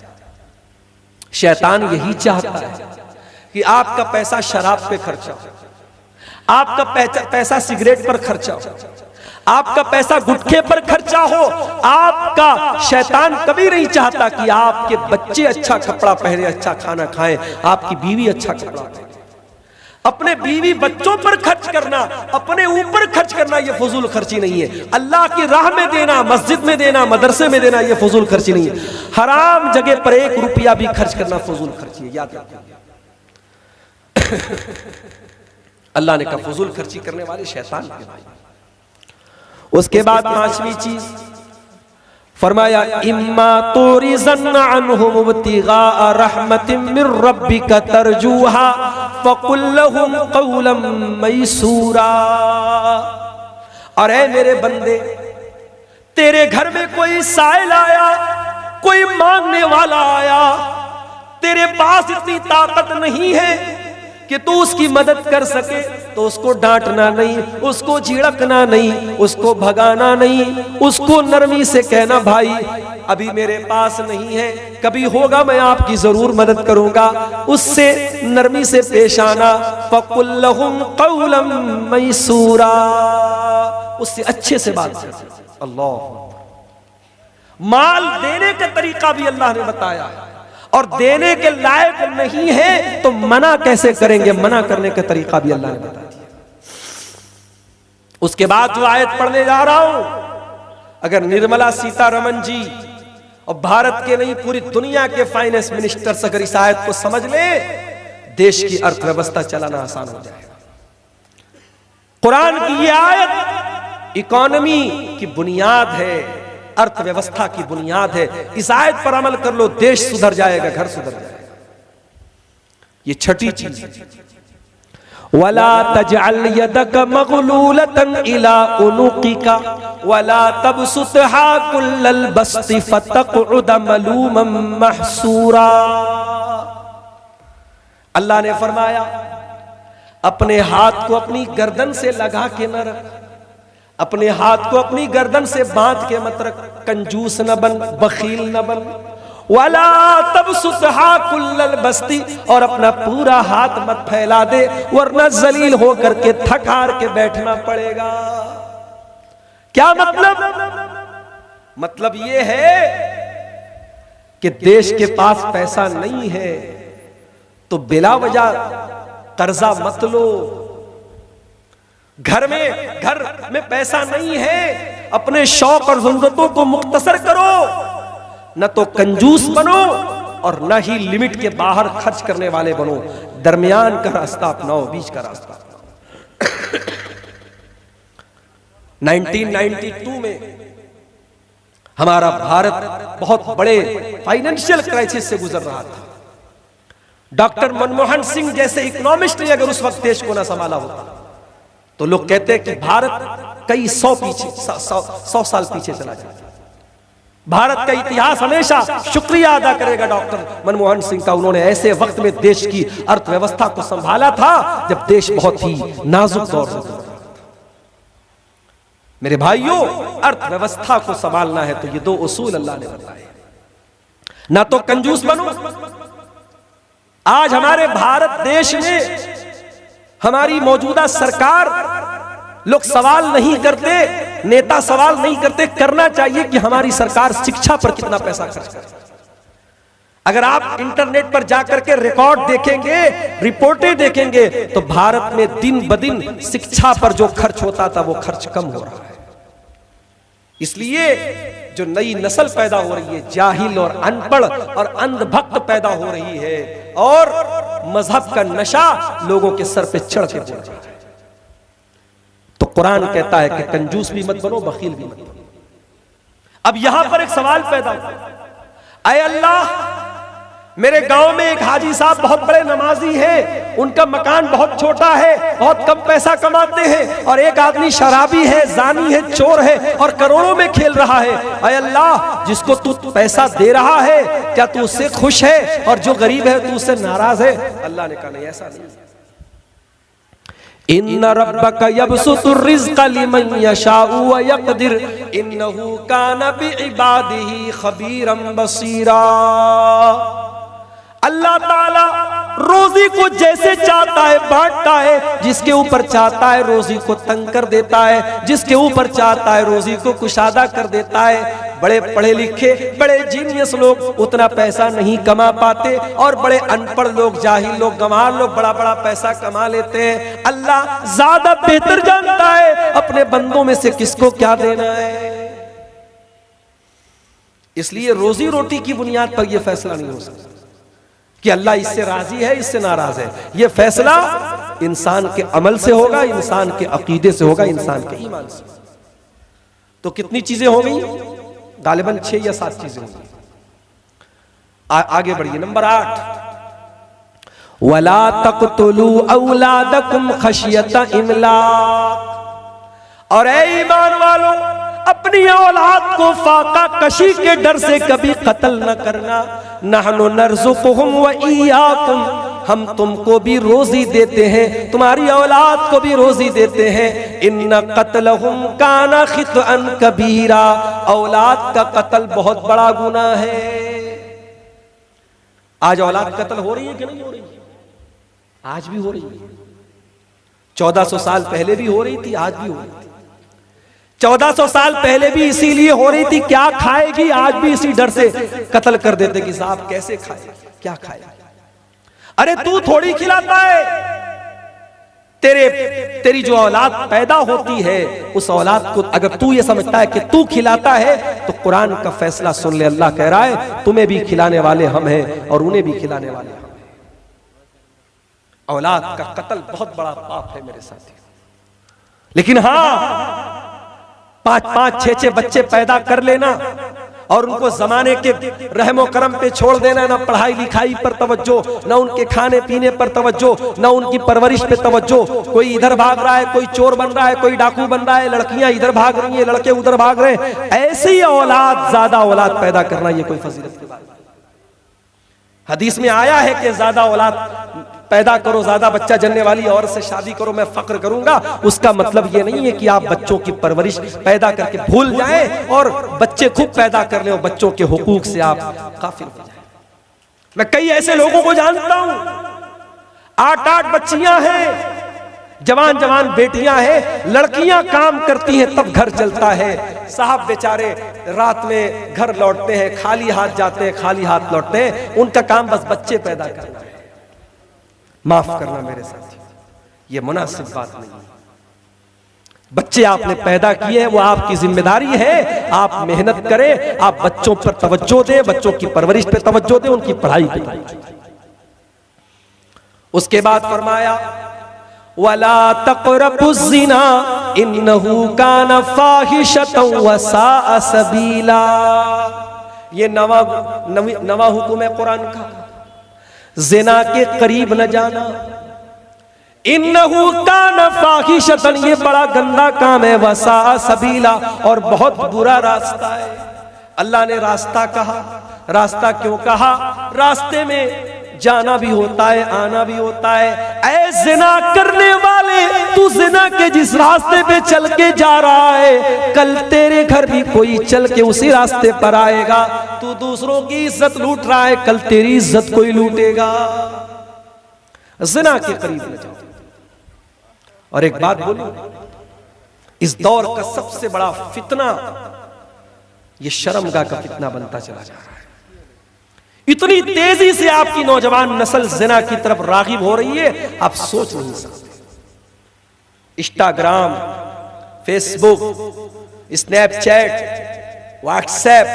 शैतान यही चाहता है कि आपका पैसा शराब पे खर्चा हो, आपका पैसा सिगरेट पर खर्चा हो, आपका पैसा गुटखे पर खर्चा हो। आपका शैतान कभी नहीं चाहता कि आपके बच्चे अच्छा कपड़ा पहने, अच्छा खाना खाएं, आपकी बीवी अच्छा कपड़ा पहने। अपने बीवी बच्चों पर खर्च करना, अपने ऊपर खर्च करना, ये फजूल खर्ची नहीं है। अल्लाह की राह में देना, मस्जिद में देना, मदरसे में देना, ये फजूल खर्ची नहीं है। हराम जगह पर 1 रुपया भी खर्च करना फजूल खर्ची है, याद रखिए। अल्लाह ने कहा फजूल खर्ची करने वाले शैतान के भाई। उसके बाद 5वीं चीज फरमाया, इम्मा तुरिज़न अन्हुम इब्तिगा रहमतिन मिर रब्बिका तरजूहा फकुल लहुम क़ौलन मैसूरा। और ऐ मेरे बंदे, तेरे घर में कोई साइल आया, कोई मांगने वाला आया, तेरे पास इतनी ताकत नहीं है कि तू उसकी मदद कर सके, तो उसको डांटना नहीं, उसको झिड़कना नहीं, उसको भगाना नहीं, उसको नरमी से कहना, भाई अभी मेरे पास नहीं है, कभी होगा मैं आपकी जरूर मदद करूंगा, उससे नरमी से पेश आना। फकुल लहुम क़ौलन मैसूरा, उससे अच्छे से बात कर। अल्लाह, माल देने का तरीका भी अल्लाह ने बताया, और देने के लायक नहीं है तो मना कैसे करेंगे, मना करने का तरीका भी अल्लाह ने बता दिया। उसके बाद जो आयत पढ़ने जा रहा हूं, अगर निर्मला सीतारमण जी और भारत के नहीं पूरी दुनिया के फाइनेंस मिनिस्टर्स अगर इस आयत को समझ ले, देश की अर्थव्यवस्था चलाना आसान हो जाएगा। कुरान की ये आयत इकोनॉमी की बुनियाद है, अर्थव्यवस्था की बुनियाद है। इस आयत पर अमल कर लो, देश सुधर जाएगा, घर सुधर जाएगा। ये छठी चीज है। वला तजअल यदक मगलूलतन इला उनुकिका वला तबसुतहा कुल्लल बस्ति फतक़उद मलूमन महसूरा। अल्लाह ने फरमाया, अपने हाथ को अपनी गर्दन से लगा के न रख, अपने हाथ को अपनी गर्दन से बांध के मत रख। कंजूस न बन, बखील न बन। वला तबसुतहा कुल्लल बस्ती, और अपना पूरा हाथ मत फैला दे, वरना जलील होकर के थक हार के बैठना पड़ेगा। क्या मतलब ये है कि देश के पास पैसा नहीं है तो बिला वजह कर्जा मत लो। घर में पैसा नहीं है, अपने शौक और जरूरतों को मुख्तसर करो। न तो कंजूस बनो और न ही लिमिट के बाहर खर्च करने वाले बनो। दरमियान का रास्ता अपनाओ, बीच का रास्ता अपनाओ। 1992 में हमारा भारत बहुत बड़े फाइनेंशियल क्राइसिस से गुजर रहा था। डॉक्टर मनमोहन सिंह जैसे इकोनॉमिस्ट ने अगर उस वक्त देश को ना संभाला होता तो लोग कहते हैं कि भारत कई सौ साल पीछे चला जाता। भारत का इतिहास हमेशा शुक्रिया अदा करेगा डॉक्टर मनमोहन सिंह का। उन्होंने ऐसे वक्त में देश की अर्थव्यवस्था को संभाला था जब देश बहुत ही नाजुक दौर से गुजर रहा था। मेरे भाइयों, अर्थव्यवस्था को संभालना है तो ये दो उसूल अल्लाह ने बताए। ना तो कंजूस बनो। आज हमारे भारत देश में हमारी मौजूदा सरकार, लोग सवाल नहीं करते, नेता सवाल नहीं करते। करना चाहिए कि हमारी सरकार शिक्षा पर कितना पैसा खर्च करे। अगर आप इंटरनेट पर जाकर के रिकॉर्ड देखेंगे, रिपोर्टें देखेंगे, तो भारत में दिन ब दिन शिक्षा पर जो खर्च होता था वो खर्च कम हो रहा है। इसलिए जो नई नस्ल पैदा हो रही है, जाहिल और अनपढ़ और अंधभक्त पैदा हो रही है, और मजहब का नशा लोगों के सर पे चढ़ के बोल रहा है। तो कुरान कहता है कि कंजूस भी मत बनो, बखील भी मत बनो। अब यहां पर एक सवाल पैदा हुआ, ऐ अल्लाह, मेरे गांव में एक हाजी साहब बहुत बड़े नमाजी हैं, उनका मकान बहुत छोटा है, बहुत कम पैसा कमाते हैं, और एक आदमी शराबी है, जानी है, चोर है और करोड़ों में खेल रहा है। ऐ अल्लाह, जिसको तू पैसा दे रहा है क्या तू उससे खुश है, और जो गरीब है तू उससे नाराज है? अल्लाह ने कहा नहीं, ऐसा नहीं। इन्ना रब्बका यबसुतुर रिज़्क़ लिमन यशाउ व यक़दिर इन्नहु काना बिइबादिही खबीरन बसीरा। अल्लाह ताला रोजी को जैसे चाहता है बांटता है, जिसके ऊपर चाहता है रोजी को तंग कर देता है, जिसके ऊपर चाहता है रोजी को कुशादा कर देता है। बड़े पढ़े लिखे, बड़े जीनियस लोग उतना पैसा नहीं कमा पाते, और बड़े अनपढ़ लोग, जाहिल लोग, गंवार लोग बड़ा बड़ा पैसा कमा लेते हैं। अल्लाह ज्यादा बेहतर जानता है अपने बंदों में से किसको क्या देना है। इसलिए रोजी रोटी की बुनियाद पर यह फैसला नहीं हो सकता कि अल्लाह इससे राजी है, इससे नाराज है। यह फैसला इंसान के अमल से होगा, इंसान के अकीदे से होगा, इंसान के ईमान से। तो कितनी चीजें हो गई? गालिबन 6 या 7 चीजें होंगी। आगे बढ़िए। नंबर 8, वला तक़तुलू औलादकुम खशियत इमलाक। और ऐ ईमान वालों, अपनी औलाद को फाका कशी के डर से कभी कत्ल न करना। नहनु नर्ज़ुकुहुम व इय्याकुम, हम तुमको भी रोजी देते हैं, तुम्हारी औलाद को भी रोजी देते हैं। इन्ना क़त्लहुम काना ख़ितअन कबीरा, औलाद का कत्ल बहुत बड़ा गुनाह है। आज औलाद कत्ल हो रही है कि नहीं हो रही है? आज भी हो रही है। 1400 साल पहले भी हो रही थी, आज भी हो रही थी। 1400 साल पहले भी इसीलिए हो रही थी, क्या खाएगी, आज भी इसी डर से कत्ल कर देते कि साहब कैसे खाए, क्या खाए। अरे तू थोड़ी खिलाता है, तेरी जो औलाद पैदा होती है उस औलाद को अगर तू ये समझता है कि तू खिलाता है तो कुरान का फैसला सुन ले। अल्लाह कह रहा है तुम्हें भी खिलाने वाले हम हैं और उन्हें भी खिलाने वाले हम हैं। 1400 साल पहले भी हो रही थी, आज भी हो रही थी। 1400 साल पहले भी इसीलिए हो रही थी, क्या खाएगी, क्या खाए। अरे तू थोड़ी खिलाता है, तेरी जो औलाद पैदा होती है उस औलाद को अगर तू ये समझता है कि तू खिलाता है तो कुरान का फैसला सुन ले। अल्लाह कह रहा है तुम्हें भी खिलाने वाले हम हैं और उन्हें भी खिलाने वाले हम हैं। औलाद का कत्ल बहुत बड़ा पाप है मेरे साथी, लेकिन हाँ 5-5, 6-6 बच्चे पैदा कर लेना और उनको जमाने के रहमो करम पे छोड़ देना, ना पढ़ाई लिखाई पर तवज्जो, ना उनके खाने पीने पर तवज्जो, ना उनकी परवरिश पे तवज्जो। कोई इधर भाग रहा है, कोई चोर बन रहा है, कोई डाकू बन रहा है, लड़कियां इधर भाग रही हैं, लड़के उधर भाग रहे हैं। ऐसी औलाद, ज्यादा औलाद पैदा करना ये कोई फजीलत की बात नहीं। हदीस में आया है कि ज्यादा औलाद पैदा करो, ज्यादा बच्चा जनने वाली औरत से शादी करो, मैं फक्र करूंगा। उसका मतलब ये नहीं है कि आप बच्चों की परवरिश पैदा करके भूल जाएं और बच्चे खूब पैदा कर ले और बच्चों के हुकूक से आप काफिल हो जाएं। मैं कई ऐसे लोगों को जानता हूं, 8-8 बच्चियां हैं, जवान जवान बेटियां हैं, लड़कियां काम करती हैं तब घर चलता है। साहब बेचारे रात में घर लौटते हैं, खाली हाथ जाते हैं, खाली हाथ लौटते हैं, उनका काम बस बच्चे पैदा करना है। माफ करना मेरे साथी, ये मुनासिब बात नहीं है। बच्चे आपने पैदा किए हैं, वो आपकी जिम्मेदारी है, आप मेहनत करें, आप बच्चों पर तवज्जो दें, बच्चों की परवरिश पे तवज्जो दें, उनकी पढ़ाई पे तवज्जो दें। उसके बाद फरमाया वला तक़रबुज़्ज़िना इन्नहु कान फ़ाहिशतन व साअ सबीला। ये नवा हुक्म है कुरान का, ज़िना के करीब न जाना। इन्नहु कान फ़ाहिशतन, ये बड़ा गंदा काम है, व साअ सबीला, और बहुत बुरा रास्ता है। अल्लाह ने रास्ता कहा, रास्ता क्यों कहा? रास्ते में जाना भी होता है, आना भी होता है। ऐ जिना करने वाले, तू जिना के जिस रास्ते पे चल के जा रहा है, कल तेरे घर भी कोई चल के उसी रास्ते पर आएगा। तू दूसरों की इज्जत लूट रहा है, कल तेरी इज्जत कोई लूटेगा। जिना के करीब न जाओ। और एक बात बोलूं, इस दौर का सबसे बड़ा फितना ये शर्मगाह का फितना बनता चला जा रहा है। इतनी तेजी से आपकी नौजवान नस्ल जिना की तरफ रागिब हो रही है, आप सोच नहीं सकते। इंस्टाग्राम, फेसबुक, स्नैपचैट, व्हाट्सएप,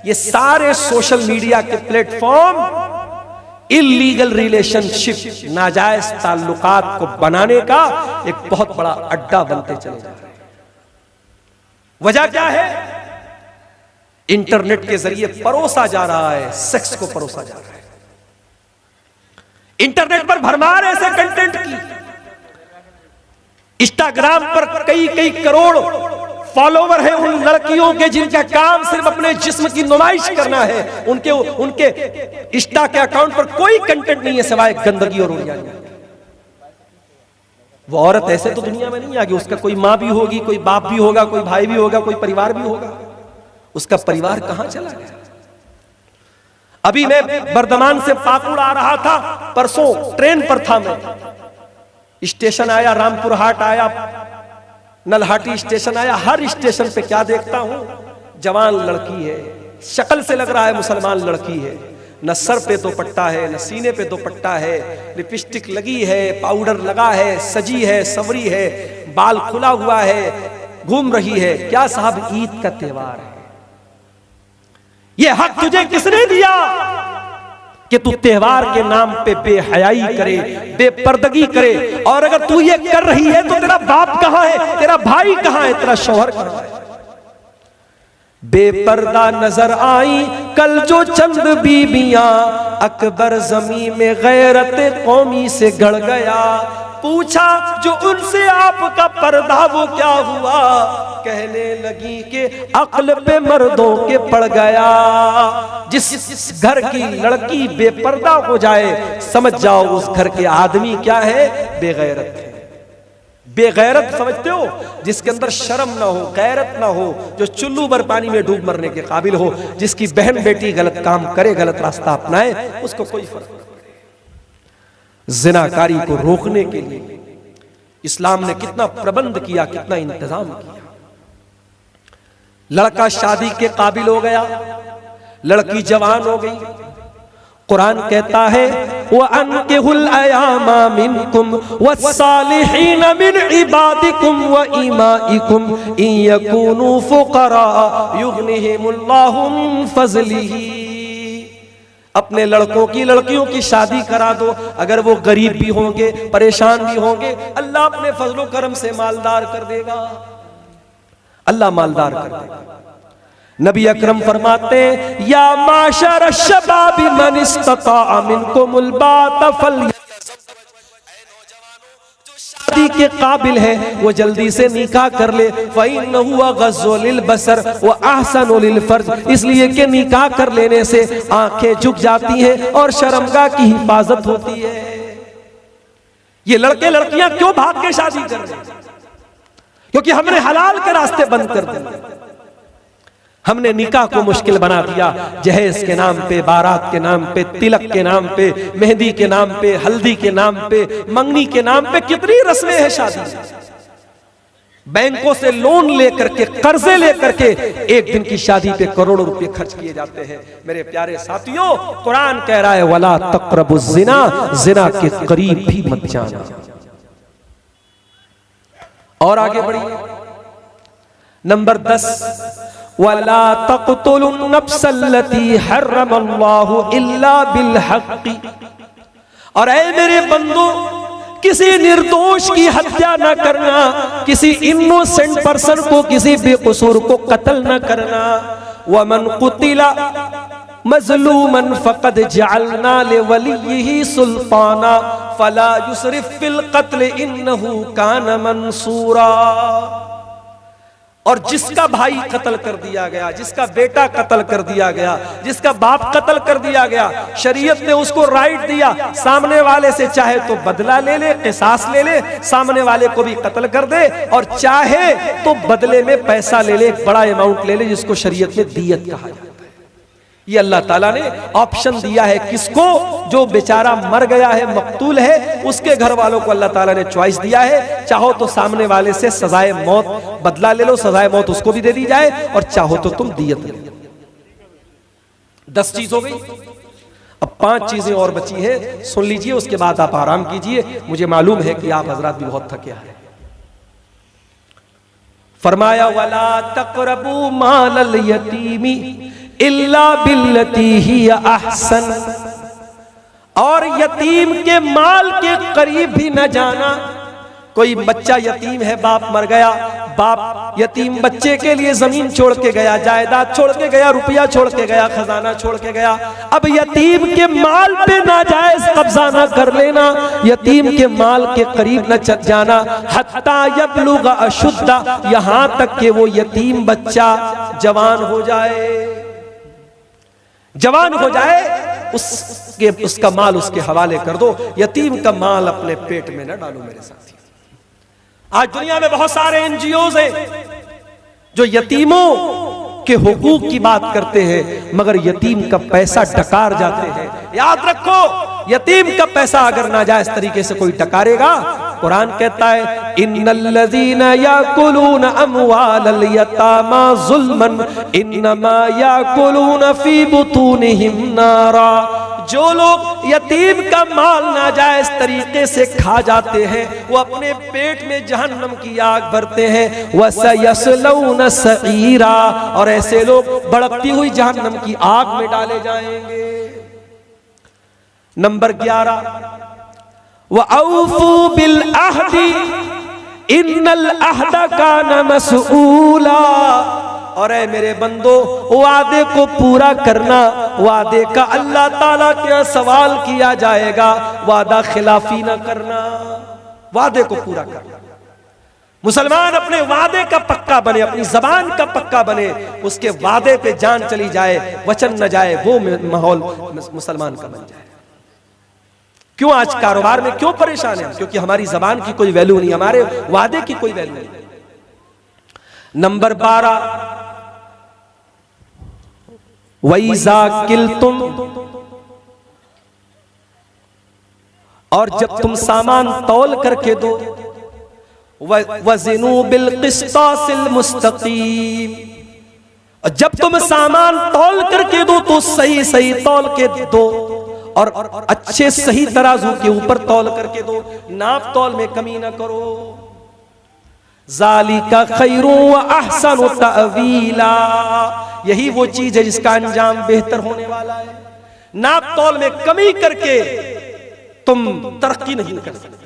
ये सारे सोशल मीडिया के प्लेटफॉर्म इल्लीगल रिलेशनशिप, नाजायज ताल्लुकात को बनाने का एक बहुत बड़ा अड्डा बनते चले जा रहे हैं। वजह क्या है? इंटरनेट के जरिए परोसा जा रहा है, सेक्स को परोसा जा रहा है। इंटरनेट पर भरमार ऐसे कंटेंट की, इंस्टाग्राम पर कई करोड़ फॉलोवर हैं उन लड़कियों के जिनका काम सिर्फ अपने जिस्म की नुमाइश करना है। उनके इंस्टा के अकाउंट पर कोई कंटेंट नहीं है सिवाय गंदगी और उड़ियानी। वो औरत ऐसे तो दुनिया में नहीं आगी, उसका कोई माँ भी होगी, कोई बाप भी होगा, कोई भाई भी होगा, कोई परिवार भी होगा। उसका परिवार कहां चला गया? अभी मैं बर्दमान से पाकुड़ आ रहा था, परसों ट्रेन पर था मैं, स्टेशन आया, रामपुर हाट आया, नलहाटी स्टेशन आया। हर स्टेशन पे क्या देखता हूं? जवान लड़की है, शक्ल से लग रहा है मुसलमान लड़की है, न सर पे दुपट्टा है, न सीने पे दुपट्टा है, लिपस्टिक लगी है, पाउडर लगा है, सजी है, सवरी है, बाल खुला हुआ है, घूम रही है। क्या साहब, ईद का त्योहार है। ये हक तुझे किसने दिया कि तू त्योहार के नाम पे बेहयाई करे, बेपर्दगी करे? और अगर तू ये कर रही है तो तेरा बाप कहां है, तेरा भाई कहां है, तेरा शौहर कहां है? बेपर्दा नजर आई कल जो चंद बीबियां, अकबर जमी में गैरत कौमी से गड़ गया। पूछा जो उनसे आपका पर्दा वो क्या हुआ? कहने लगी कि अक्ल पे मर्दों के पड़ गया। जिस घर की लड़की बेपर्दा हो जाए, समझ जाओ उस घर के आदमी क्या है? बेगैरत है। बेगैरत समझते हो? जिसके अंदर शर्म ना हो, गैरत ना हो, जो चुल्लू भर पानी में डूब मरने के काबिल हो, जिसकी बहन बेटी गलत काम करे, गलत रास्ता अपनाए, उसको कोई फर्क नहीं। जिनाकारी को रोकने के लिए इस्लाम ने कितना प्रबंध किया, कितना इंतजाम किया। लड़का शादी के काबिल हो गया, लड़की जवान हो गई। कुरान कहता है वअनकिहुल अयामा मिनकुम वस्सालिहीन मिन इबादिकुम व इमाइकुम इन यकूनू फुकरा युगनिहिमुल्लाहु मिन फज़लिही। अपने लड़कों की लड़कियों की शादी करा दो, अगर वो गरीब भी होंगे, परेशान भी होंगे, अल्लाह अपने फजलो करम से मालदार कर देगा, अल्लाह मालदार कर देगा। नबी अकरम फरमाते हैं, या माशर शबाबी मन इस्तता मिनकुमुल बात फल, शादी के काबिल है वो जल्दी से निकाह कर ले, फ़इन्नहु गज़्ज़ु लिल बसर व अहसनु लिल फर्ज, इसलिए कि निकाह कर लेने से आंखें झुक जाती हैं और शर्मगाह की हिफाजत होती है। ये लड़के लड़कियां क्यों भाग के शादी कर रहे हैं? क्योंकि हमने हलाल के रास्ते बंद कर दिए, हमने निकाह को मुश्किल बना दिया। जहेज के नाम पे, बारात के नाम पे, तिलक के नाम पे, मेहंदी के नाम पे, हल्दी के नाम पे, मंगनी के नाम पे कितनी रस्में हैं शादी। बैंकों से लोन लेकर के, कर्जे लेकर के एक दिन की शादी पे करोड़ों रुपए खर्च किए जाते हैं। मेरे प्यारे साथियों, कुरान कह रहा है वला तक़रबुज़ ज़िना, जिना के करीब भी मत जाना। और आगे बढ़िए, नंबर 10, वला तक़्तुलुन नफ्सल्लती हर्रमल्लाहु इल्ला बिल हक़्क़ि, और ऐ मेरे बंदो, किसी निर्दोष की हत्या न करना, किसी इनोसेंट पर्सन को, किसी बेकसूर को कत्ल न करना। वमन कुतिला मज़लूमन फ़क़द जअलना लिवलिय्यिही सुल्ताना फ़ला युसरिफ़ फ़िल क़त्ल इन्नहु कान मंसूरा। और जिसका भाई कत्ल कर दिया गया, जिसका बेटा कत्ल कर दिया गया, जिसका बाप कत्ल कर दिया गया, शरीयत ने उसको राइट दिया, सामने वाले से चाहे तो बदला ले ले, क़िसास ले ले, सामने वाले को भी कत्ल कर दे, और चाहे तो बदले में पैसा ले ले, एक बड़ा अमाउंट ले ले, जिसको शरीयत में दियत कहा जाता है। ये अल्लाह ताला ने ऑप्शन दिया है किसको? जो बेचारा मर गया है, मकतूल है, उसके घर वालों को अल्लाह ताला ने चॉइस दिया है, चाहो तो सामने वाले से सजाए मौत बदला ले लो, सजाए मौत उसको भी दे दी जाए, और चाहो तो तुम दियत ले लो। 10 चीज हो गई, अब 5 चीजें और बची हैं, सुन लीजिए, उसके बाद आप आराम कीजिए। मुझे मालूम है कि आप हजरात भी बहुत थके हैं। फरमाया वला तक़रबू मालल यतीमी इल्ला बिल्लती ही अहसन, और यतीम के माल के करीब भी न जाना। कोई बच्चा यतीम है, बाप मर गया, बाप यतीम बच्चे के लिए जमीन छोड़ के गया, जायदाद छोड़ के गया, रुपया छोड़ के गया, खजाना छोड़ के गया। अब यतीम के माल पे नाजायज कब्जा ना कर लेना, यतीम के माल के करीब न जाना। हत्ता यबलुगा अशुद्दा, यहां तक कि वो यतीम बच्चा जवान हो जाए, जवान हो जाए, उसका माल उसके हवाले कर दो। यतीम का माल अपने पेट में न डालो मेरे साथी। आज दुनिया में बहुत सारे एनजीओज हैं जो यतीमों के हुकूक की बात करते हैं, मगर यतीम का पैसा डकार जाते हैं। याद रखो, यतीम का पैसा अगर नाजायज तरीके से कोई डकारेगा, कुरान कहता है इन्नल्लज़ीना याकुलून अमवालल यतामा ज़ुल्मन इन्नमा याकुलून फी बुतूनिहिम नारा। जो लोग यतीम का माल नाजायज तरीके से खा जाते हैं, वो अपने पेट में जहन्नम की आग भरते हैं। वसयस्लौन सईरा, और ऐसे लोग भड़कती हुई जहन्नम की आग में डाले जाएंगे। नंबर 11, वअऊफू बिल अहदी इन्नल अहदा कान मसऊला, और ऐ मेरे बंदो, वादे को पूरा करना, वादे का अल्लाह ताला के सवाल किया जाएगा। वादा खिलाफी ना करना, वादे को पूरा करना। मुसलमान अपने वादे का पक्का बने, अपनी जबान का पक्का बने, उसके वादे पे जान चली जाए, वचन न जाए, वो माहौल मुसलमान का बन जाए। क्यों आज कारोबार में क्यों परेशान है? क्योंकि हमारी जबान की कोई वैल्यू नहीं, हमारे वादे की कोई वैल्यू नहीं। नंबर 12, वइज़ा किल्तुम, और जब तुम सामान तौल करके दो, वज़िनू बिल क़िस्तासिल मुस्तक़ीम, और जब तुम सामान तौल करके दो तो सही सही तौल के दो, और अच्छे सही तराजू के ऊपर तौल करके दो, नाप तौल में कमी ना करो। ज़ालिका खैरु व अहसनु तअवीला, यही वो चीज है जिसका अंजाम बेहतर होने वाला है। नाप तौल में कमी करके तुम तरक्की नहीं कर सकते।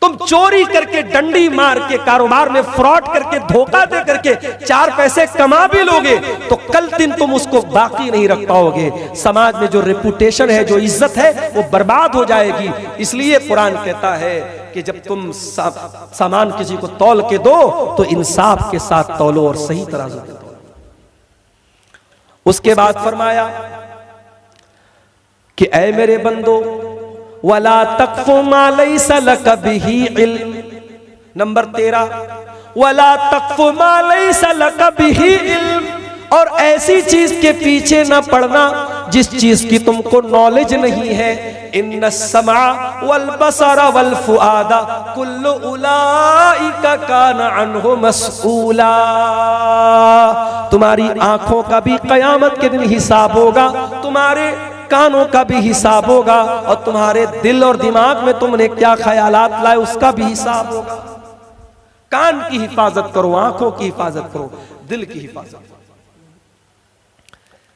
तुम चोरी करके, डंडी मार के, कारोबार में फ्रॉड करके, धोखा दे करके 4 पैसे कमा भी लोगे तो कल दिन तुम उसको बाकी नहीं रख पाओगे। समाज में जो रेपुटेशन है, जो इज्जत है, वो बर्बाद हो जाएगी। इसलिए कुरान कहता है कि जब तुम सामान किसी को तौल के दो तो इंसाफ के साथ तौलो और सही तराजू पे तौलो। उसके बाद फरमाया कि ऐ मेरे बंदो, वला तक़फ़ु मा लैसा लक बिही इल्म। नंबर 13, वला तक़फ़ु मा लैसा लक बिही इल्म। और ऐसी चीज के पीछे ना पड़ना जिस चीज की तुमको नॉलेज नहीं है। इन्नस समा वल बसरा वल फुआदा कुल्लु उलाइका कान अन्हु मसऊला। तुम्हारी आंखों का भी कयामत के दिन हिसाब होगा, तुम्हारे कानों का भी हिसाब होगा, और तुम्हारे दिल और दिमाग में तुमने क्या ख्यालात लाए उसका भी हिसाब होगा। कान की हिफाजत करो, आंखों की हिफाजत करो, दिल की हिफाजत करो।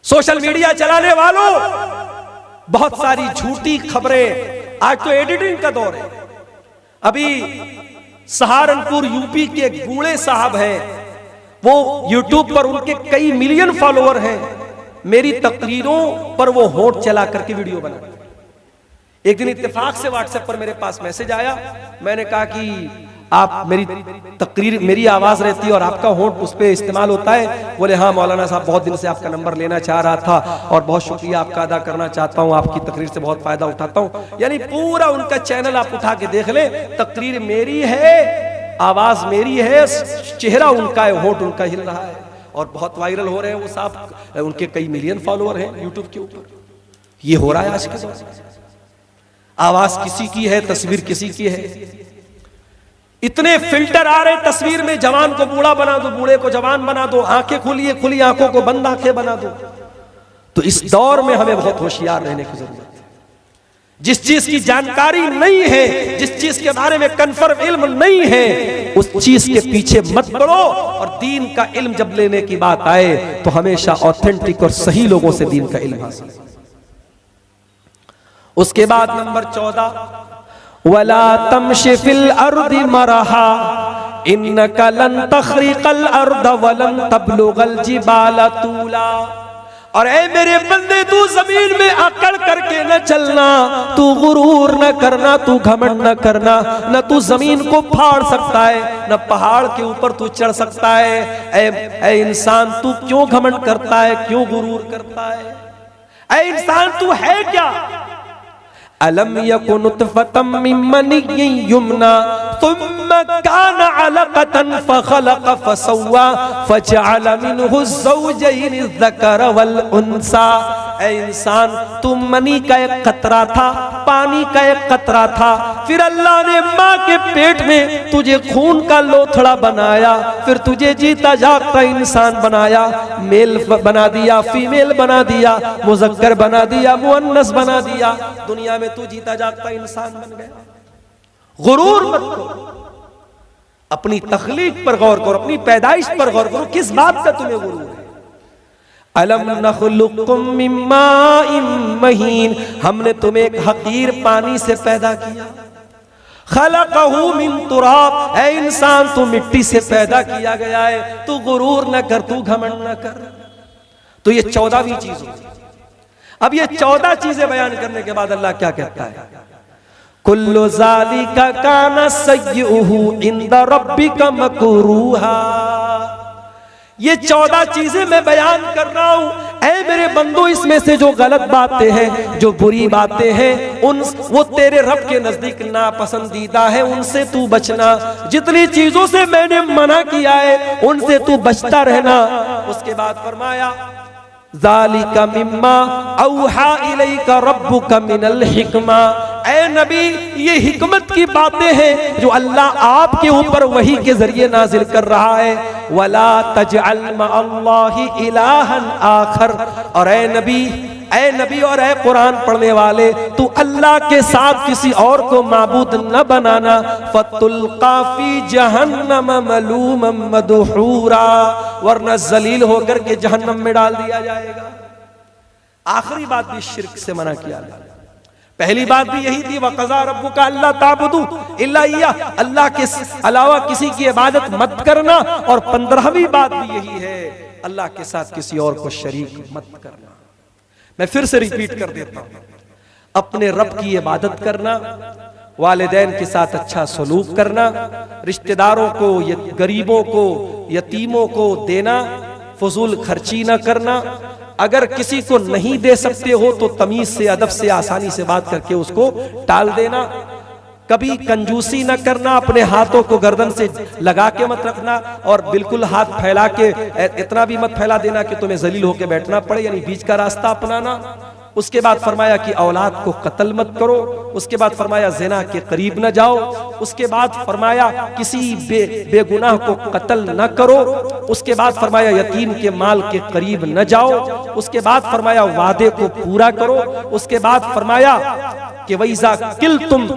सोशल मीडिया चलाने वालों, बहुत सारी झूठी खबरें, आज तो एडिटिंग का दौर है। अभी सहारनपुर यूपी के गूड़े साहब हैं, वो यूट्यूब पर उनके कई मिलियन फॉलोअर हैं। मेरी तकरीरों पर वो होठ चला करके वीडियो बनाते। एक दिन इत्तेफाक से व्हाट्सएप पर मेरे पास मैसेज आया। मैंने कहा कि आप मेरी तकरीर, मेरी आवाज रहती है और आपका होठ उस पर इस्तेमाल होता है। बोले हाँ मौलाना साहब, बहुत दिन से आपका नंबर लेना चाह रहा था और बहुत शुक्रिया आपका अदा करना चाहता हूँ, आपकी तकरीर से बहुत फायदा उठाता हूँ। यानी पूरा उनका चैनल आप उठा के देख ले, तकरीर मेरी है, आवाज मेरी है, चेहरा उनका है, होठ उनका हिल रहा है और बहुत वायरल हो रहे हैं वो साहब। उनके कई मिलियन फॉलोअर हैं यूट्यूब के ऊपर। ये हो रहा है आज के दौर में। आवाज किसी की है, तस्वीर किसी की है। इतने फिल्टर आ रहे तस्वीर में, जवान को बूढ़ा बना दो, बूढ़े को जवान बना दो, आंखें खुली है, खुली आंखों को बंद आंखें बना दो। तो इस दौर में हमें बहुत होशियार रहने की जरूरत है। जिस चीज की जानकारी नहीं है, जिस चीज के बारे में कन्फर्म इल्म नहीं है, उस चीज के पीछे मत पड़ो। और दीन का इल्म जब लेने की बात आए तो हमेशा ऑथेंटिक और सही लोगों से दीन का इल्म हासिल। उसके बाद नंबर 14, वला तमशी फिल अर्दि मरहा इन्नका लन तखरिकल अर्द वलन तबलुगल जिबाल तूला। और ऐ मेरे बंदे, तू जमीन में अकड़ करके न चलना, तू गुरूर न करना, तू घमंड न करना। न तू जमीन को फाड़ सकता है, न पहाड़ के ऊपर तू चढ़ सकता है। ऐ इंसान, तू क्यों घमंड करता है, क्यों गुरूर करता है? ऐ इंसान, तू है क्या? अलम यकुन नुतफतम मिन मनिय्यिन युमना सुम्मा काना अलक़तन फखलक़ फसव्वा फजअल मिनहु ज़ौजैनि ज़कर वल उन्सा। ऐ इंसान, तू मनी का एक कतरा था, पानी का एक कतरा था, फिर अल्लाह ने माँ के पेट में तुझे खून का लोथड़ा बनाया, फिर तुझे जीता जागता इंसान बनाया, मेल बना दिया, फीमेल बना दिया, मुज़क्कर बना दिया, मुअन्नस बना दिया। दुनिया में तू जीता जागता इंसान बन गया। गुरूर मत करो, अपनी तख्लीक पर गौर करो, अपनी पैदाइश पर गौर करो, किस बात का तुम्हें गुरूर है? अलम नखलुकुम मिन माइन महीन, हमने तुम्हें एक हकीर पानी से पैदा किया। खलक़हु मिन तुराब, ऐ इंसान तू मिट्टी से पैदा किया गया है, तू गुरूर न कर, तू घमंड न कर। तो ये 14वीं चीज होगी। अब ये 14 चीजें बयान करने के बाद अल्लाह क्या कहता है? कुल्लु ज़ालिका काना सय्युहु इंद रब्बिका मकरूहा। ये 14 चीजें मैं बयान कर रहा हूं, ऐ मेरे बंदो, इसमें से जो गलत बातें हैं, जो बुरी बातें हैं, वो तेरे रब के नजदीक नापसंदीदा है, उनसे तू बचना। जितनी चीजों से मैंने मना किया है उनसे तू बचता रहना। उसके बाद फरमाया ज़ालिका मिम्मा औहा इलैका रब्बुका मिनल हिकमा। ऐ नबी, ये हिकमत की बातें हैं जो अल्लाह आपके ऊपर वही के जरिए नाजिल कर रहा है। वला तजअल मअल्लाहि इलाहन आखर। और ऐ नबी और ऐ कुरान पढ़ने वाले, तू अल्लाह के साथ किसी और को माबूद न बनाना। फतुल्का फी जहन्नम मलूमम मदहूरा, वरना जलील होकर के जहन्नम में डाल दिया जाएगा। आखिरी बात भी शिर्क से मना किया। पहली बात भी यही थी, वक़ज़ा रब्बुका अल्ला ताबुदू इल्ला इय्याह, अल्लाह के अलावा किसी की इबादत मत करना। और 15वीं बात भी यही है, अल्लाह के साथ किसी और को शरीक मत करना। मैं फिर से रिपीट कर देता हूं, अपने रब की इबादत करना, वालिदैन के साथ अच्छा सलूक करना, रिश्तेदारों को, गरीबों को, यतीमों को देना, फजूल खर्ची न करना। अगर किसी को नहीं दे सकते हो तो तमीज से, अदब से, आसानी से बात करके उसको टाल देना। कभी कंजूसी न करना, अपने हाथों को गर्दन से लगा के मत रखना और बिल्कुल हाथ फैला के इतना भी मत फैला देना कि तुम्हें जलील होकर बैठना पड़े, यानी बीच का रास्ता अपनाना। उसके बाद फरमाया कि औलाद को कत्ल मत करो। उसके बाद फरमाया ज़िना के करीब न जाओ। उसके बाद फरमाया किसी बेगुनाह को कत्ल न करो। उसके बाद फरमाया यतीम के माल के करीब न जाओ। उसके बाद फरमाया वादे को पूरा करो। उसके बाद फरमाया कि वैसा किल तुम,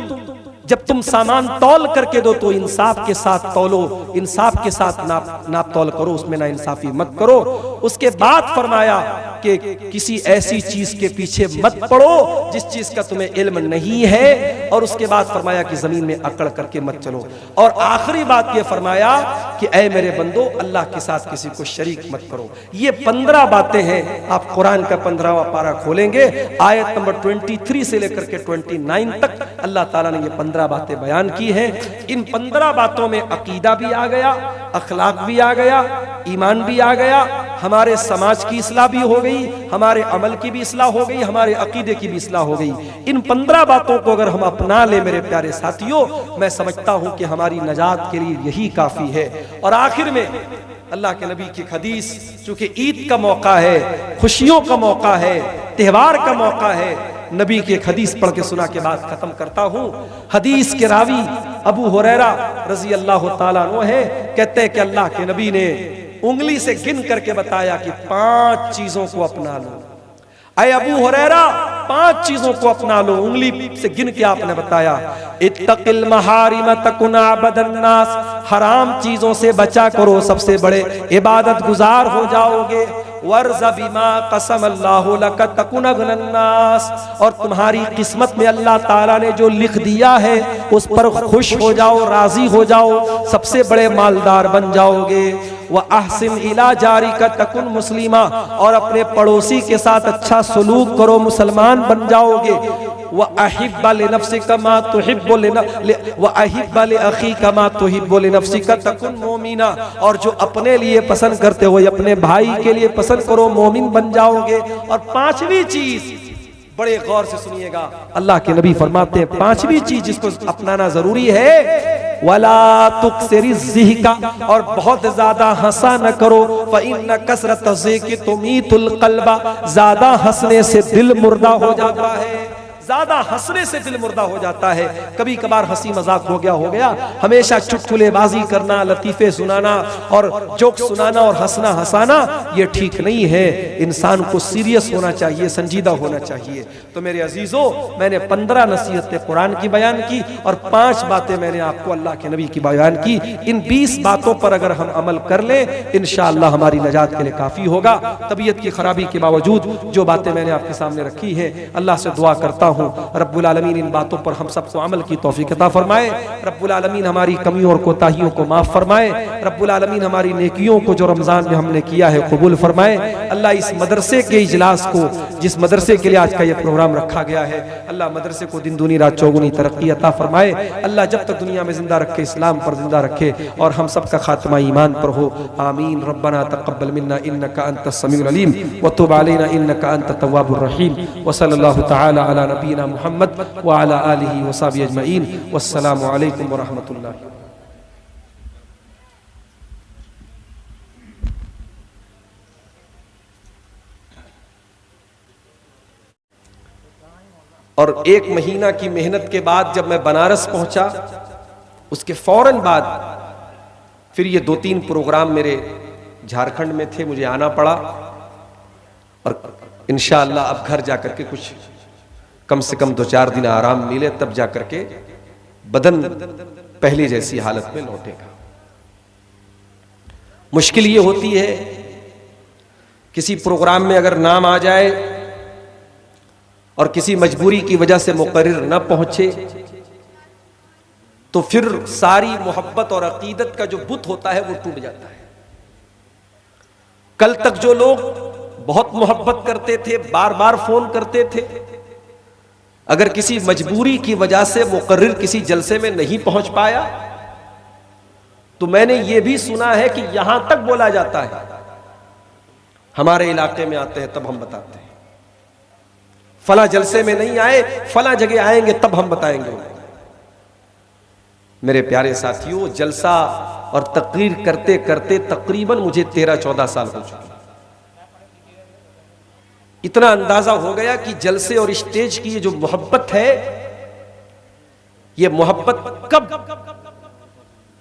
जब तुम सामान तौल करके दो तो इंसाफ के साथ तौलो, इंसाफ के साथ नाप तौल करो, उसमें ना इंसाफी मत करो। उसके बाद फरमाया कि किसी ऐसी चीज के पीछे मत पड़ो जिस चीज का तुम्हें इल्म नहीं है। और उसके बाद फरमाया कि जमीन में अकड़ करके मत चलो। और आखिरी बात ये फरमाया कि ऐ मेरे बंदो, अल्लाह के साथ किसी को शरीक मत करो। ये 15 बातें हैं। आप कुरान का 15वां पारा खोलेंगे, आयत नंबर 23 से लेकर के 29 तक अल्लाह ताला ने ये 15 बातें बयान की हैं। इन 15 बातों में अकीदा भी आ गया, अखलाक भी आ गया, ईमान भी आ गया, हमारे समाज की इस्लाह भी हो गई, हमारे अमल की भी इस्लाह हो गई, हमारे अकीदे की भी इस्लाह हो गई। इन 15 बातों को अगर हम अपना ले मेरे प्यारे साथियों, मैं समझता हूं कि हमारी नजात के लिए यही काफी है। और आखिर में अल्लाह के नबी की हदीस, चूंकि ईद का मौका है, खुशियों का मौका है, त्योहार का मौका है, नबी की एक हदीस पढ़ के सुना के बाद खत्म करता हूं। हदीस के रावी अबू हुरैरा रजी अल्लाह ताला अन्हु है, कहते हैं कि अल्लाह के नबी ने उंगली से गिन करके बताया कि 5 चीजों को अपना लो। अय अबू हुरैरा, 5 चीजों को अपना लो। उंगली से गिन के आपने बताया, इत्तकिल महारिम तकुन अबदन नास, हराम चीजों से बचा करो, सबसे बड़े इबादत गुजार हो जाओगे। वर्ज़ बिमा कसम अल्लाहु लक तकुन अगनन नास, और तुम्हारी किस्मत में अल्लाह ताला ने जो लिख दिया है उस पर खुश हो जाओ, राजी हो जाओ, सबसे बड़े मालदार बन जाओगे। व अहसिन इला जारी का तकुन मुस्लिमा, और अपने पड़ोसी के साथ अच्छा सलूक करो, मुसलमान बन जाओगे। व अहिब्बा लिनफ्सिका मा तुहिब्बु व अहिब्बा लिअखीका मा तुहिब्बु लिनफ्सिका तकुन मोमिना, और जो अपने लिए पसंद करते हो अपने भाई के लिए पसंद करो, मोमिन बन जाओगे। और 5वीं चीज, बड़े गौर से सुनिएगा, अल्लाह के नबी फरमाते हैं 5वीं चीज जिसको अपनाना जरूरी है, वला तुक्सिरि ज़िहका, और बहुत ज्यादा हंसा न करो। फ़इन्न कसरत ज़िक्र तुमीतुल क़ल्बा, ज्यादा हंसने से दिल मुर्दा हो जाता है, ज्यादा हंसने से दिल मुर्दा हो जाता है। कभी कभार हंसी मजाक हो गया, हमेशा चुटकुलेबाजी करना, लतीफे सुनाना और जोक सुनाना और हंसना हंसाना, ये ठीक नहीं है। इंसान को सीरियस होना चाहिए, संजीदा होना चाहिए। तो मेरे अजीजों, मैंने 15 नसीहतें कुरान की बयान की और 5 बातें मैंने आपको अल्लाह के नबी की बयान की। इन 20 बातों पर अगर हम अमल कर लें, इंशाअल्लाह हमारी नजात के लिए काफी होगा। तबीयत की खराबी के बावजूद जो बातें मैंने आपके सामने रखी हैं, अल्लाह से दुआ करता हूँ रब्बुल आलमीन इन बातों पर हम सबको अमल की तौफीक अता फरमाए। रब्बुल आलमीन हमारी कमियों और कोताहियों को माफ फरमाए। रब्बुल आलमीन हमारी नेकियों को जो रमजान में हमने किया है कबूल फरमाए। अल्लाह इस मदरसे के इजलास को, जिस मदरसे के लिए आज का ये प्रोग्राम रखा गया है, अल्लाह मदरसे को दिन दुनी रात चौगुनी तरक्की अता फरमाए। अल्लाह जब तक दुनिया में जिंदा रखे, इस्लाम पर जिंदा रखे और हम सबका खात्मा ईमान पर हो। आमीन। रब्बना तक़ब्बल मिन्ना इन्नका अंतस समीउल अलीम व तुब अलैना इन्नका अंतत तव्वाबुर रहीम। व सल्लल्लाहु तआला अला नबीना मुहम्मद व अला आलिहि व सहबिहि अजमईन। वस्सलामु अलैकुम व रहमतुल्लाह। और 1 महीना की मेहनत के बाद जब मैं बनारस पहुंचा, उसके फौरन बाद फिर ये 2-3 प्रोग्राम मेरे झारखंड में थे, मुझे आना पड़ा। और इंशाअल्लाह अब घर जाकर के कुछ कम से कम 2-4 दिन आराम मिले, तब जाकर के बदन पहले जैसी हालत में लौटेगा। मुश्किल ये होती है, किसी प्रोग्राम में अगर नाम आ जाए और किसी मजबूरी की वजह से मुकर्रिर न पहुंचे तो फिर सारी मोहब्बत और अकीदत का जो बुत होता है वो टूट जाता है। कल तक जो लोग बहुत मोहब्बत करते थे, बार बार फोन करते थे, अगर किसी मजबूरी की वजह से मुकर्रिर किसी जलसे में नहीं पहुंच पाया तो मैंने यह भी सुना है कि यहां तक बोला जाता है, हमारे इलाके में आते हैं तब हम बताते हैं, फला जलसे में नहीं आए, फला जगह आएंगे तब हम बताएंगे। मेरे प्यारे साथियों, जलसा और तकरीर करते करते तकरीबन मुझे 13-14 साल हो चुके। इतना अंदाजा हो गया कि जलसे और स्टेज की ये जो मोहब्बत है, ये मोहब्बत कब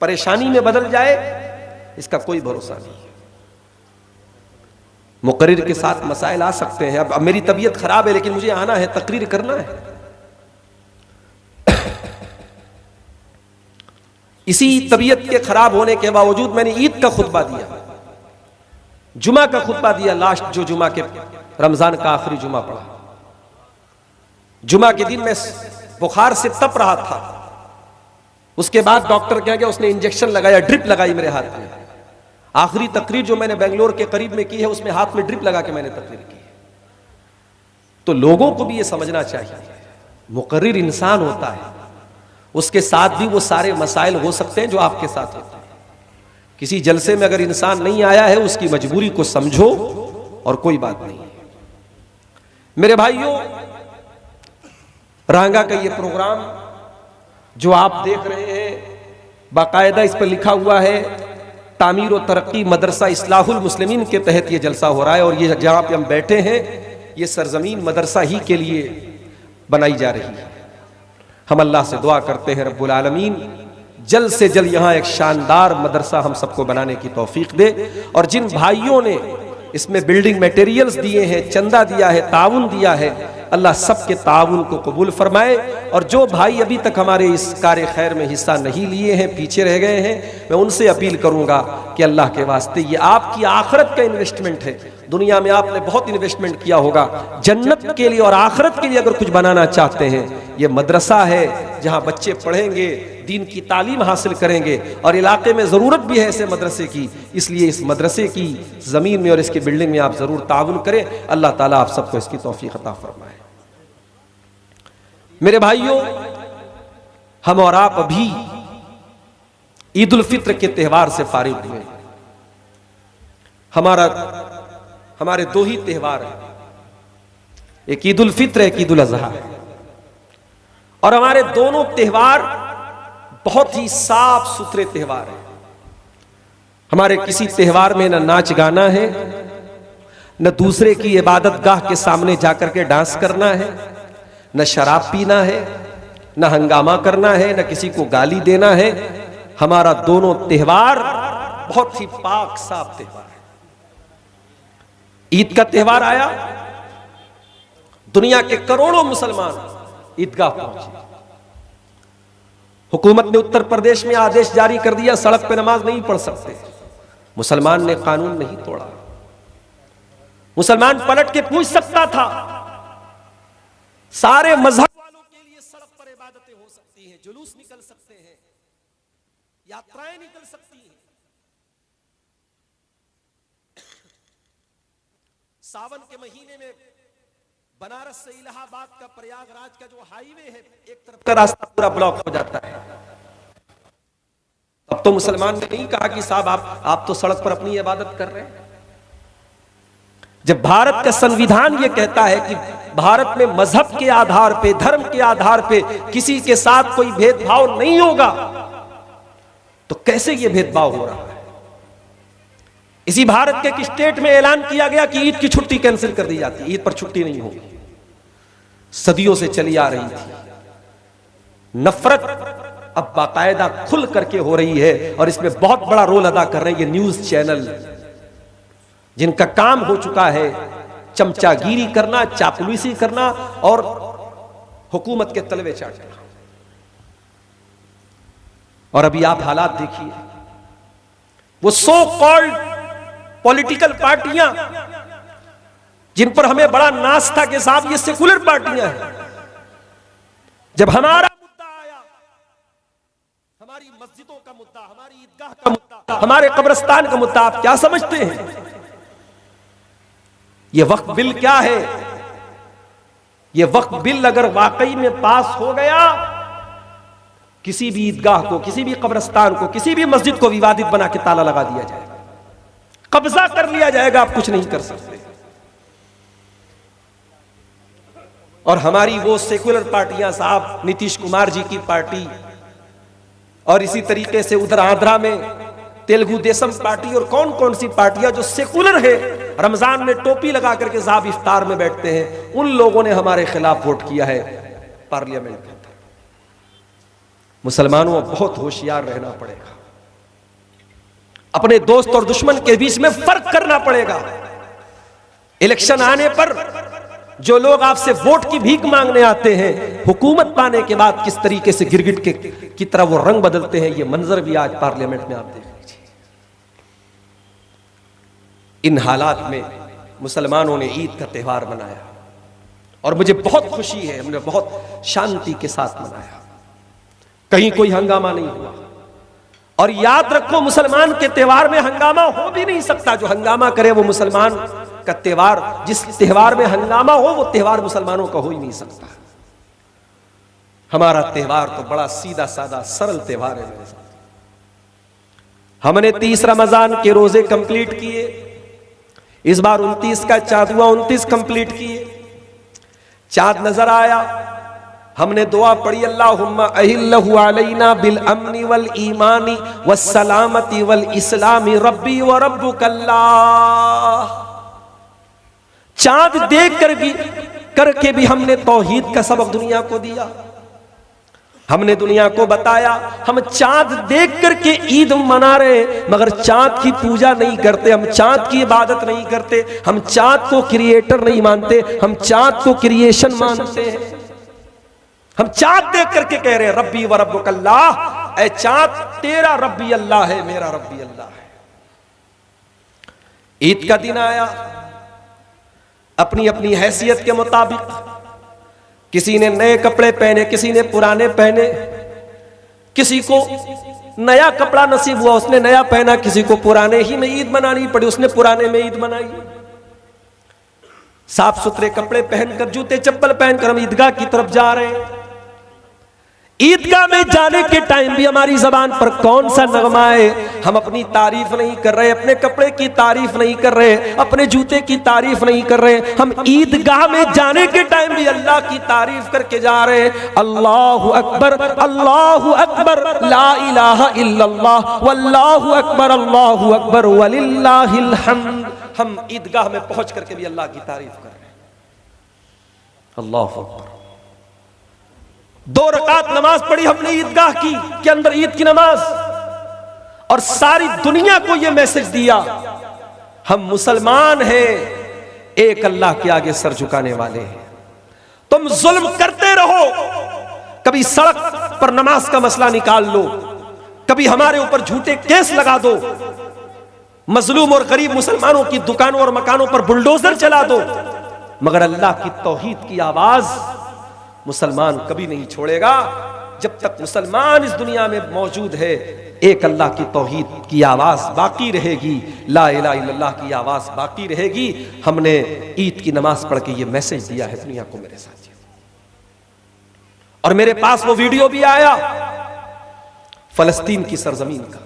परेशानी में बदल जाए इसका कोई भरोसा नहीं। मुकर्रिर के साथ मसाइल आ सकते हैं। अब मेरी तबीयत खराब है लेकिन मुझे आना है, तकरीर करना है। इसी तबीयत के खराब होने के बावजूद मैंने ईद का खुतबा दिया, जुमा का खुतबा दिया, लास्ट जो जुमा के रमजान का आखिरी जुमा पढ़ा। जुमा के दिन मैं बुखार से तप रहा था, उसके बाद डॉक्टर क्या गया, उसने इंजेक्शन लगाया, ड्रिप लगाई मेरे हाथ में। आखिरी तकरीर जो मैंने बेंगलोर के करीब में की है उसमें हाथ में ड्रिप लगा के मैंने तकरीर की। तो लोगों को भी यह समझना चाहिए, मुकर्रिर इंसान होता है, उसके साथ भी वो सारे मसाइल हो सकते हैं जो आपके साथ होते हैं। किसी जलसे में अगर इंसान नहीं आया है उसकी मजबूरी को समझो और कोई बात नहीं। मेरे भाइयों, रांगा का ये प्रोग्राम जो आप देख रहे हैं, बाकायदा इस पर लिखा हुआ है तामीर और तरक्की मदरसा इस्लाहुल मुस्लिमीन के तहत ये जलसा हो रहा है। और ये जहां पे हम बैठे हैं ये सरजमीन मदरसा ही के लिए बनाई जा रही है। हम अल्लाह से दुआ करते हैं रब्बुल आलमीन जल्द से जल्द यहाँ एक शानदार मदरसा हम सबको बनाने की तौफीक दे। और जिन भाइयों ने इसमें बिल्डिंग मटेरियल्स दिए हैं, चंदा दिया है, ताउन दिया है, अल्लाह सबके ताउन को कबूल फरमाए। और जो भाई अभी तक हमारे इस कार्य खैर में हिस्सा नहीं लिए हैं, पीछे रह गए हैं, मैं उनसे अपील करूंगा कि अल्लाह के वास्ते ये आपकी आखिरत का इन्वेस्टमेंट है। दुनिया में आपने बहुत इन्वेस्टमेंट किया होगा, जन्नत के लिए और आखिरत के लिए अगर कुछ बनाना चाहते हैं, ये मदरसा है जहां बच्चे पढ़ेंगे, दीन की तालीम हासिल करेंगे। और इलाके में ज़रूरत भी है ऐसे मदरसे की, इसलिए इस मदरसे की ज़मीन में और इसकी बिल्डिंग में आप ज़रूर ताउन करें। अल्लाह ताला आप सबको इसकी तौफीक अता फरमाए। मेरे भाइयों, हम और आप अभी ईद उल फित्र के त्यौहार से फारिग हुए। हमारे दो ही त्यौहार हैं, एक ईद उल फित्र, एक ईद उल अज़हा है। और हमारे दोनों त्यौहार बहुत ही साफ सुथरे त्यौहार हैं। हमारे किसी त्यौहार में न नाच गाना है, न दूसरे की इबादत गाह के सामने जाकर के डांस करना है, न शराब पीना है, न हंगामा करना है, न किसी को गाली देना है। हमारा दोनों त्यौहार बहुत ही पाक साफ त्यौहार है। ईद का त्यौहार आया, दुनिया के करोड़ों मुसलमान ईदगाह पहुंचे। हुकूमत ने उत्तर प्रदेश में आदेश जारी कर दिया, सड़क पे नमाज नहीं पढ़ सकते। मुसलमान ने कानून नहीं तोड़ा। मुसलमान पलट के पूछ सकता था। सारे मजहब वालों के लिए सड़क पर इबादतें हो सकती हैं, जुलूस निकल सकते हैं, यात्राएं निकल सकती हैं। सावन के महीने में बनारस से इलाहाबाद का, प्रयागराज का जो हाईवे है, एक तरफ का रास्ता पूरा ब्लॉक हो जाता है। अब तो मुसलमान ने नहीं कहा कि साहब आप तो सड़क पर अपनी इबादत कर रहे हैं। जब भारत का संविधान यह कहता है कि भारत में मजहब के आधार पे, धर्म के आधार पे किसी के साथ कोई भेदभाव नहीं होगा, तो कैसे यह भेदभाव हो रहा है? इसी भारत के एक स्टेट में ऐलान किया गया कि ईद की छुट्टी कैंसिल कर दी जाती है, ईद पर छुट्टी नहीं होगी। सदियों से चली आ रही थी नफरत, अब बाकायदा खुल करके हो रही है। और इसमें बहुत बड़ा रोल अदा कर रहे हैं ये न्यूज चैनल, जिनका काम हो चुका है चमचागिरी करना, चापलूसी करना और हुकूमत के तलवे चाटना। और अभी आप हालात देखिए, वो सो कॉल्ड पॉलिटिकल पार्टियां जिन पर हमें बड़ा नाज था कि साहब ये सेकुलर पार्टियां हैं। जब हमारा मुद्दा आया, हमारी मस्जिदों का मुद्दा, हमारी ईदगाह का मुद्दा, हमारे कब्रिस्तान का मुद्दा, आप क्या समझते हैं ये वक्फ बिल क्या है? ये वक्फ बिल अगर वाकई में पास हो गया, किसी भी ईदगाह को, किसी भी कब्रिस्तान को, किसी भी मस्जिद को विवादित बना के ताला लगा दिया जाएगा, कब्जा कर लिया जाएगा, आप कुछ नहीं कर सकते। और हमारी वो सेकुलर पार्टियां साहब, नीतीश कुमार जी की पार्टी और इसी तरीके से उधर आंध्रा में तेलुगु देशम पार्टी और कौन कौन सी पार्टियां जो सेकुलर है, रमजान में टोपी लगा करके साहब इफ्तार में बैठते हैं, उन लोगों ने हमारे खिलाफ वोट किया है पार्लियामेंट के अंदर। मुसलमानों बहुत होशियार रहना पड़ेगा, अपने दोस्त और दुश्मन के बीच में फर्क करना पड़ेगा। इलेक्शन आने पर जो लोग आपसे वोट की भीख मांगने आते हैं, हुकूमत पाने के बाद किस तरीके से गिरगिट की तरह वो रंग बदलते हैं, ये मंजर भी आज पार्लियामेंट में आप देख लीजिए। इन हालात में मुसलमानों ने ईद का त्यौहार मनाया और मुझे बहुत खुशी है, हमने बहुत शांति के साथ मनाया, कहीं कोई हंगामा नहीं हुआ। और याद रखो, मुसलमान के त्यौहार में हंगामा हो भी नहीं सकता। जो हंगामा करे वो मुसलमान का त्यौहार, जिस त्यौहार में हंगामा हो वो त्यौहार मुसलमानों का हो ही नहीं सकता। हमारा त्यौहार तो बड़ा सीधा साधा सरल त्यौहार है मेरे साथ। हमने 30 रमजान के रोजे कंप्लीट किए, इस बार 29 का चांद हुआ, 29 कंप्लीट किए। चांद नजर आया, हमने दुआ पढ़ी, अल्लाहुम्मा अहिल्लहु अलैना बिल अम्नि वल ईमानी वस्सलामती वल इस्लामी रब्बी व रब्बुकल्लाह। चांद देख करके भी हमने तौहीद का सबक दुनिया को दिया। हमने दुनिया को बताया हम चांद देख करके ईद मना रहे, मगर चांद की पूजा नहीं करते, हम चांद की इबादत नहीं करते, हम चांद को क्रिएटर नहीं मानते, हम चांद को क्रिएशन मानते हैं। हम चांद देख करके कह रहे हैं रब्बी व रब्बुकल्लाह, ऐ चांद तेरा रब्बी अल्लाह है, मेरा रब्बी अल्लाह है। ईद का दिन आया, अपनी अपनी हैसियत के मुताबिक किसी ने नए कपड़े पहने, किसी ने पुराने पहने, किसी को नया कपड़ा नसीब हुआ उसने नया पहना, किसी को पुराने ही में ईद मनानी पड़ी उसने पुराने में ईद मनाई। साफ सुथरे कपड़े पहनकर, जूते चप्पल पहनकर हम ईदगाह की तरफ जा रहे हैं। ईदगाह में जाने के टाइम भी हमारी जबान पर कौन सा नगमा है? हम अपनी तारीफ नहीं कर रहे, अपने कपड़े की तारीफ नहीं कर रहे, अपने जूते की तारीफ नहीं कर रहे। हम ईदगाह में जाने के टाइम भी अल्लाह की तारीफ करके जा रहे हैं। अल्लाहु अकबर, अल्लाहु अकबर, ला इलाहा इल्लल्लाह, वल्लाहु अकबर वलिल्लाहिल हम्द। हम ईदगाह में पहुंच करके भी अल्लाह की तारीफ कर रहे हैं। अल्लाहु अकबर। 2 रकात नमाज पढ़ी हमने ईदगाह की के अंदर, ईद की नमाज, और सारी दुनिया को यह मैसेज दिया हम मुसलमान हैं, एक अल्लाह के आगे सर झुकाने वाले हैं। तुम जुल्म करते रहो, कभी सड़क पर नमाज का मसला निकाल लो, कभी हमारे ऊपर झूठे केस लगा दो, मजलूम और गरीब मुसलमानों की दुकानों और मकानों पर बुलडोजर चला दो, मगर अल्लाह की तौहीद की आवाज मुसलमान कभी नहीं छोड़ेगा। जब तक मुसलमान इस दुनिया में मौजूद है, एक अल्लाह की तौहीद की आवाज बाकी रहेगी, ला इलाहा इल्लल्लाह की आवाज बाकी रहेगी। हमने ईद की नमाज पढ़ के ये मैसेज दिया है दुनिया को मेरे साथ। और मेरे पास वो वीडियो भी आया फलस्तीन की सरजमीन का,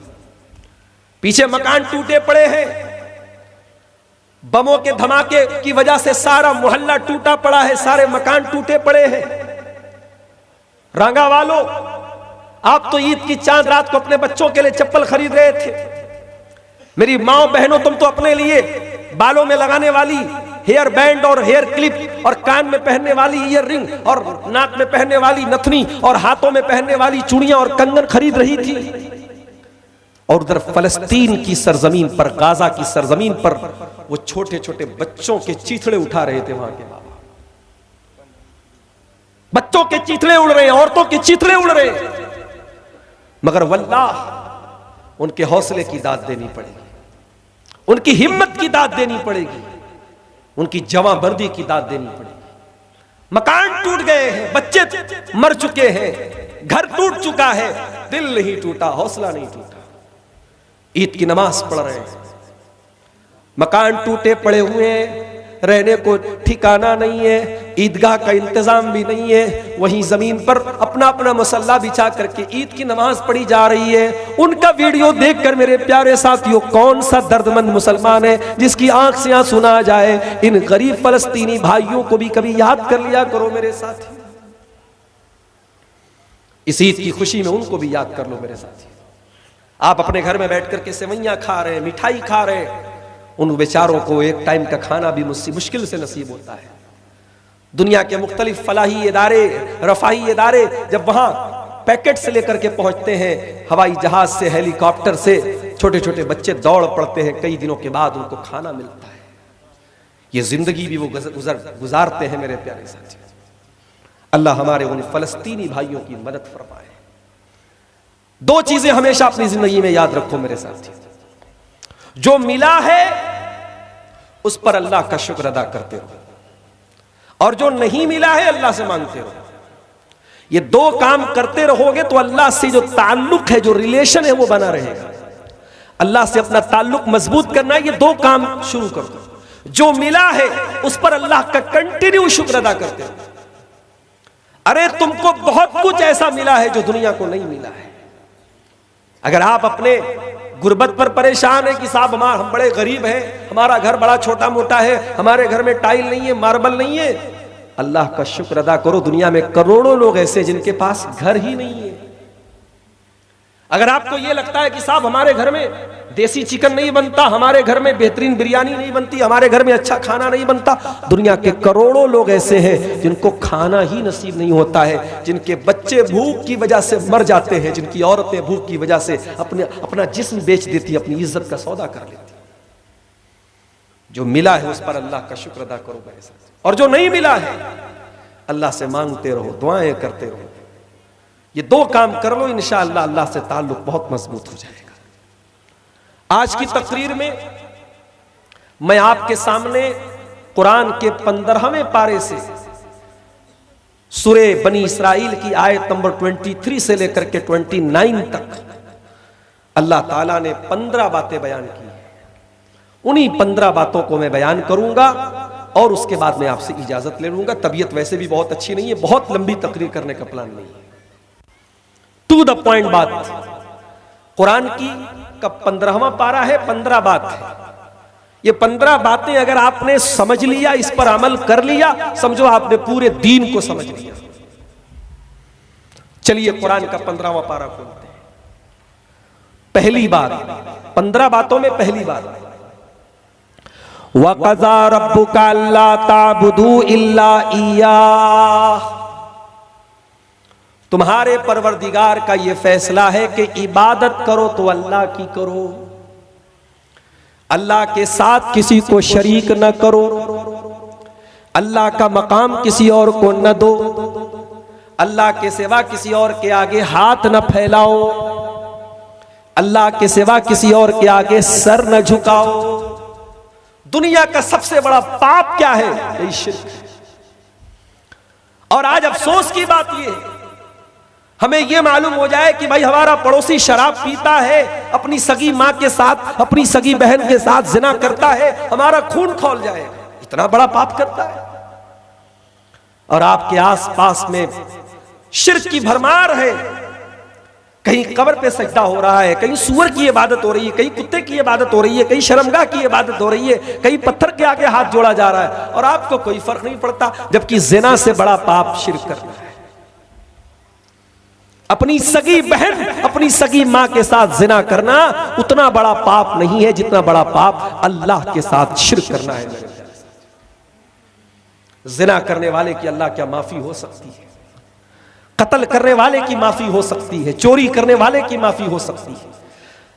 पीछे मकान टूटे पड़े हैं, बमों के धमाके की वजह से सारा मोहल्ला टूटा पड़ा है, सारे मकान टूटे पड़े हैं। रांगा वालों, आप तो ईद की चांद रात को अपने बच्चों के लिए चप्पल खरीद रहे थे। मेरी माँ बहनों, तुम तो अपने लिए बालों में लगाने वाली हेयर बैंड और हेयर क्लिप और कान में पहनने वाली ईयर रिंग और नाक में पहनने वाली नथनी और हाथों में पहनने वाली चूड़ियां और कंगन खरीद रही थी। और उधर फलस्तीन की सरजमीन पर, गाजा की सरजमीन पर वो छोटे छोटे बच्चों के चीथड़े उठा रहे थे। वहां के बाबा बच्चों के चीथड़े उड़ रहे हैं, औरतों के चीथड़े उड़ रहे हैं, मगर वल्लाह उनके हौसले की दाद देनी पड़ेगी, उनकी हिम्मत की दाद देनी पड़ेगी। उनकी जवांबंदी की दाद देनी पड़ेगी। मकान टूट गए हैं, बच्चे मर चुके हैं, घर टूट चुका है, दिल नहीं टूटा, हौसला नहीं टूटा। ईद की नमाज पढ़ रहे हैं, मकान टूटे पड़े हुए हैं, रहने को ठिकाना नहीं है, ईदगाह का इंतजाम भी नहीं है, वहीं जमीन पर अपना अपना मसल्ला बिछा करके ईद की नमाज पढ़ी जा रही है। उनका वीडियो देखकर मेरे प्यारे साथियों, कौन सा दर्दमंद मुसलमान है जिसकी आंख से आंसू ना जाए। इन गरीब फलस्तीनी भाइयों को भी कभी याद कर लिया करो मेरे साथी। इस ईद की खुशी में उनको भी याद कर लो मेरे साथी। आप अपने घर में बैठ करके सेवैयां खा रहे हैं, मिठाई खा रहे हैं, उन बेचारों को एक टाइम का खाना भी मुझसे मुश्किल से नसीब होता है। दुनिया के मुख्तलिफ फलाही इदारे, रफाही इदारे जब वहां पैकेट से लेकर के पहुंचते हैं, हवाई जहाज से, हेलीकॉप्टर से, छोटे छोटे बच्चे दौड़ पड़ते हैं, कई दिनों के बाद उनको खाना मिलता है। ये जिंदगी भी वो गुजारते हैं मेरे प्यारे साथी। अल्लाह हमारे उन फलस्तीनी भाइयों की मदद फरमाए। दो चीजें हमेशा अपनी जिंदगी में याद रखो मेरे साथी। जो मिला है उस पर अल्लाह का शुक्र अदा करते रहो, और जो नहीं मिला है अल्लाह से मांगते रहो। ये दो काम करते रहोगे तो अल्लाह से जो ताल्लुक है, जो रिलेशन है, वो बना रहेगा। अल्लाह से अपना ताल्लुक मजबूत करना है, ये दो काम शुरू कर दो। जो मिला है उस पर अल्लाह का कंटिन्यू शुक्र अदा करते रहो। अरे तुमको बहुत कुछ ऐसा मिला है जो दुनिया को नहीं मिला है। अगर आप अपने गुर्बत पर परेशान है कि साहब हम बड़े गरीब हैं, हमारा घर बड़ा छोटा मोटा है, हमारे घर में टाइल नहीं है, मार्बल नहीं है, अल्लाह का शुक्र अदा करो। दुनिया में करोड़ों लोग ऐसे जिनके पास घर ही नहीं है। अगर आपको यह लगता है कि साहब हमारे घर में देसी चिकन नहीं बनता, हमारे घर में बेहतरीन बिरयानी नहीं बनती, हमारे घर में अच्छा खाना नहीं बनता, दुनिया के करोड़ों लोग ऐसे हैं जिनको खाना ही नसीब नहीं होता है, जिनके बच्चे भूख की वजह से मर जाते हैं, जिनकी औरतें भूख की वजह से अपना जिस्म बेच देती, अपनी इज्जत का सौदा कर लेती। जो मिला है उस पर अल्लाह का शुक्र अदा करो मेरे साथ, और जो नहीं मिला है अल्लाह से मांगते रहो, दुआएं करते रहो। ये दो काम कर लो, इंशाअल्लाह अल्लाह से ताल्लुक बहुत मजबूत हो जाएगा। आज की तकरीर में मैं आपके सामने कुरान के 15वें पारे से सूरे बनी इसराइल की आयत नंबर 23 से लेकर के 29 तक अल्लाह ताला ने 15 बातें बयान की हैं। उन्हीं 15 बातों को मैं बयान करूंगा और उसके बाद मैं आपसे इजाजत ले लूंगा। तबीयत वैसे भी बहुत अच्छी नहीं है, बहुत लंबी तकरीर करने का प्लान नहीं है। टू द पॉइंट बात। कुरान की का 15वां पारा है, 15 बात है। ये 15 बातें अगर आपने समझ लिया, इस पर अमल कर लिया, समझो आपने पूरे दीन को समझ लिया। चलिए कुरान का 15वां पारा खोलते हैं। पहली बात, 15 बातों में पहली बात, वक़ज़ा रब्बुका अल्ला ताबुदू इल्ला इय्याह। तुम्हारे परवरदिगार का यह फैसला है कि इबादत करो तो अल्लाह की करो, अल्लाह के साथ किसी को शरीक न करो, अल्लाह का मकाम किसी और को न दो, अल्लाह के सिवा किसी और के आगे हाथ न फैलाओ, अल्लाह के सिवा किसी और के आगे सर न झुकाओ। दुनिया का सबसे बड़ा पाप क्या है? यही शिर्क है। और आज अफसोस की बात यह है, हमें यह मालूम हो जाए कि भाई हमारा पड़ोसी शराब पीता है, अपनी सगी मां के साथ, अपनी सगी बहन के साथ जिना करता है, हमारा खून खौल जाए, इतना बड़ा पाप करता है। और आपके आसपास में शिर्क की भरमार है। कहीं कब्र पे सजदा हो रहा है, कहीं सूअर की इबादत हो रही है, कहीं कुत्ते की इबादत हो रही है, कहीं शर्मगाह की इबादत हो रही है, कहीं पत्थर के आगे हाथ जोड़ा जा रहा है, और आपको कोई फर्क नहीं पड़ता। जबकि जिना से बड़ा पाप शिर्क करना है। अपनी सगी बहन, अपनी सगी मां के साथ जिना करना उतना बड़ा पाप नहीं है जितना बड़ा पाप अल्लाह के साथ शिर्क करना है। मेरे जिना करने वाले की अल्लाह क्या माफी हो सकती है? कत्ल करने वाले की माफी हो सकती है, चोरी करने वाले की माफी हो सकती है,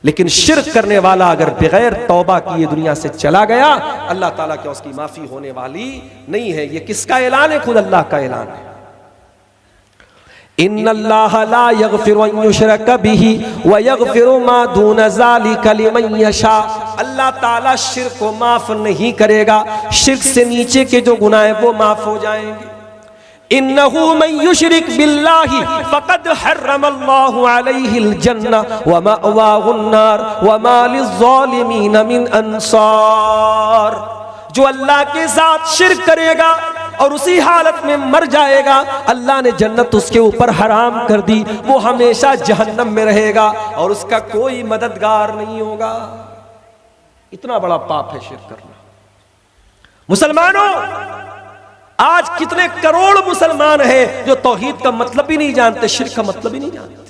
लेकिन शिर्क करने वाला अगर बगैर तौबा किए दुनिया से चला गया, अल्लाह ताला क्या उसकी माफी होने वाली नहीं है। ये किसका ऐलान है? खुद अल्लाह का ऐलान है। इन्नल्लाह ला यगफिरु अन युशरक बिही व यगफिरु मा दून ज़ालिका लिमन यशा। अल्लाह ताला शिर्क को माफ नहीं करेगा। शिर्क से नीचे के जो गुनाह हैं वो माफ हो जाएंगे। इन्नहु मन युशरिक बिल्लाहि फक़द हर्रमल्लाहु अलैहिल जन्नह व मअवाहुन नार व मा लिज़्ज़ालिमीन मिन अंसार। जो अल्लाह के साथ शिर्क करेगा और उसी हालत में मर जाएगा, अल्लाह ने जन्नत उसके ऊपर हराम कर दी, वो हमेशा जहन्नम में रहेगा और उसका कोई मददगार नहीं होगा। इतना बड़ा पाप है शिर्क करना। मुसलमानों, आज कितने करोड़ मुसलमान हैं जो तौहीद का मतलब भी नहीं जानते, शिर्क का मतलब ही नहीं जानते।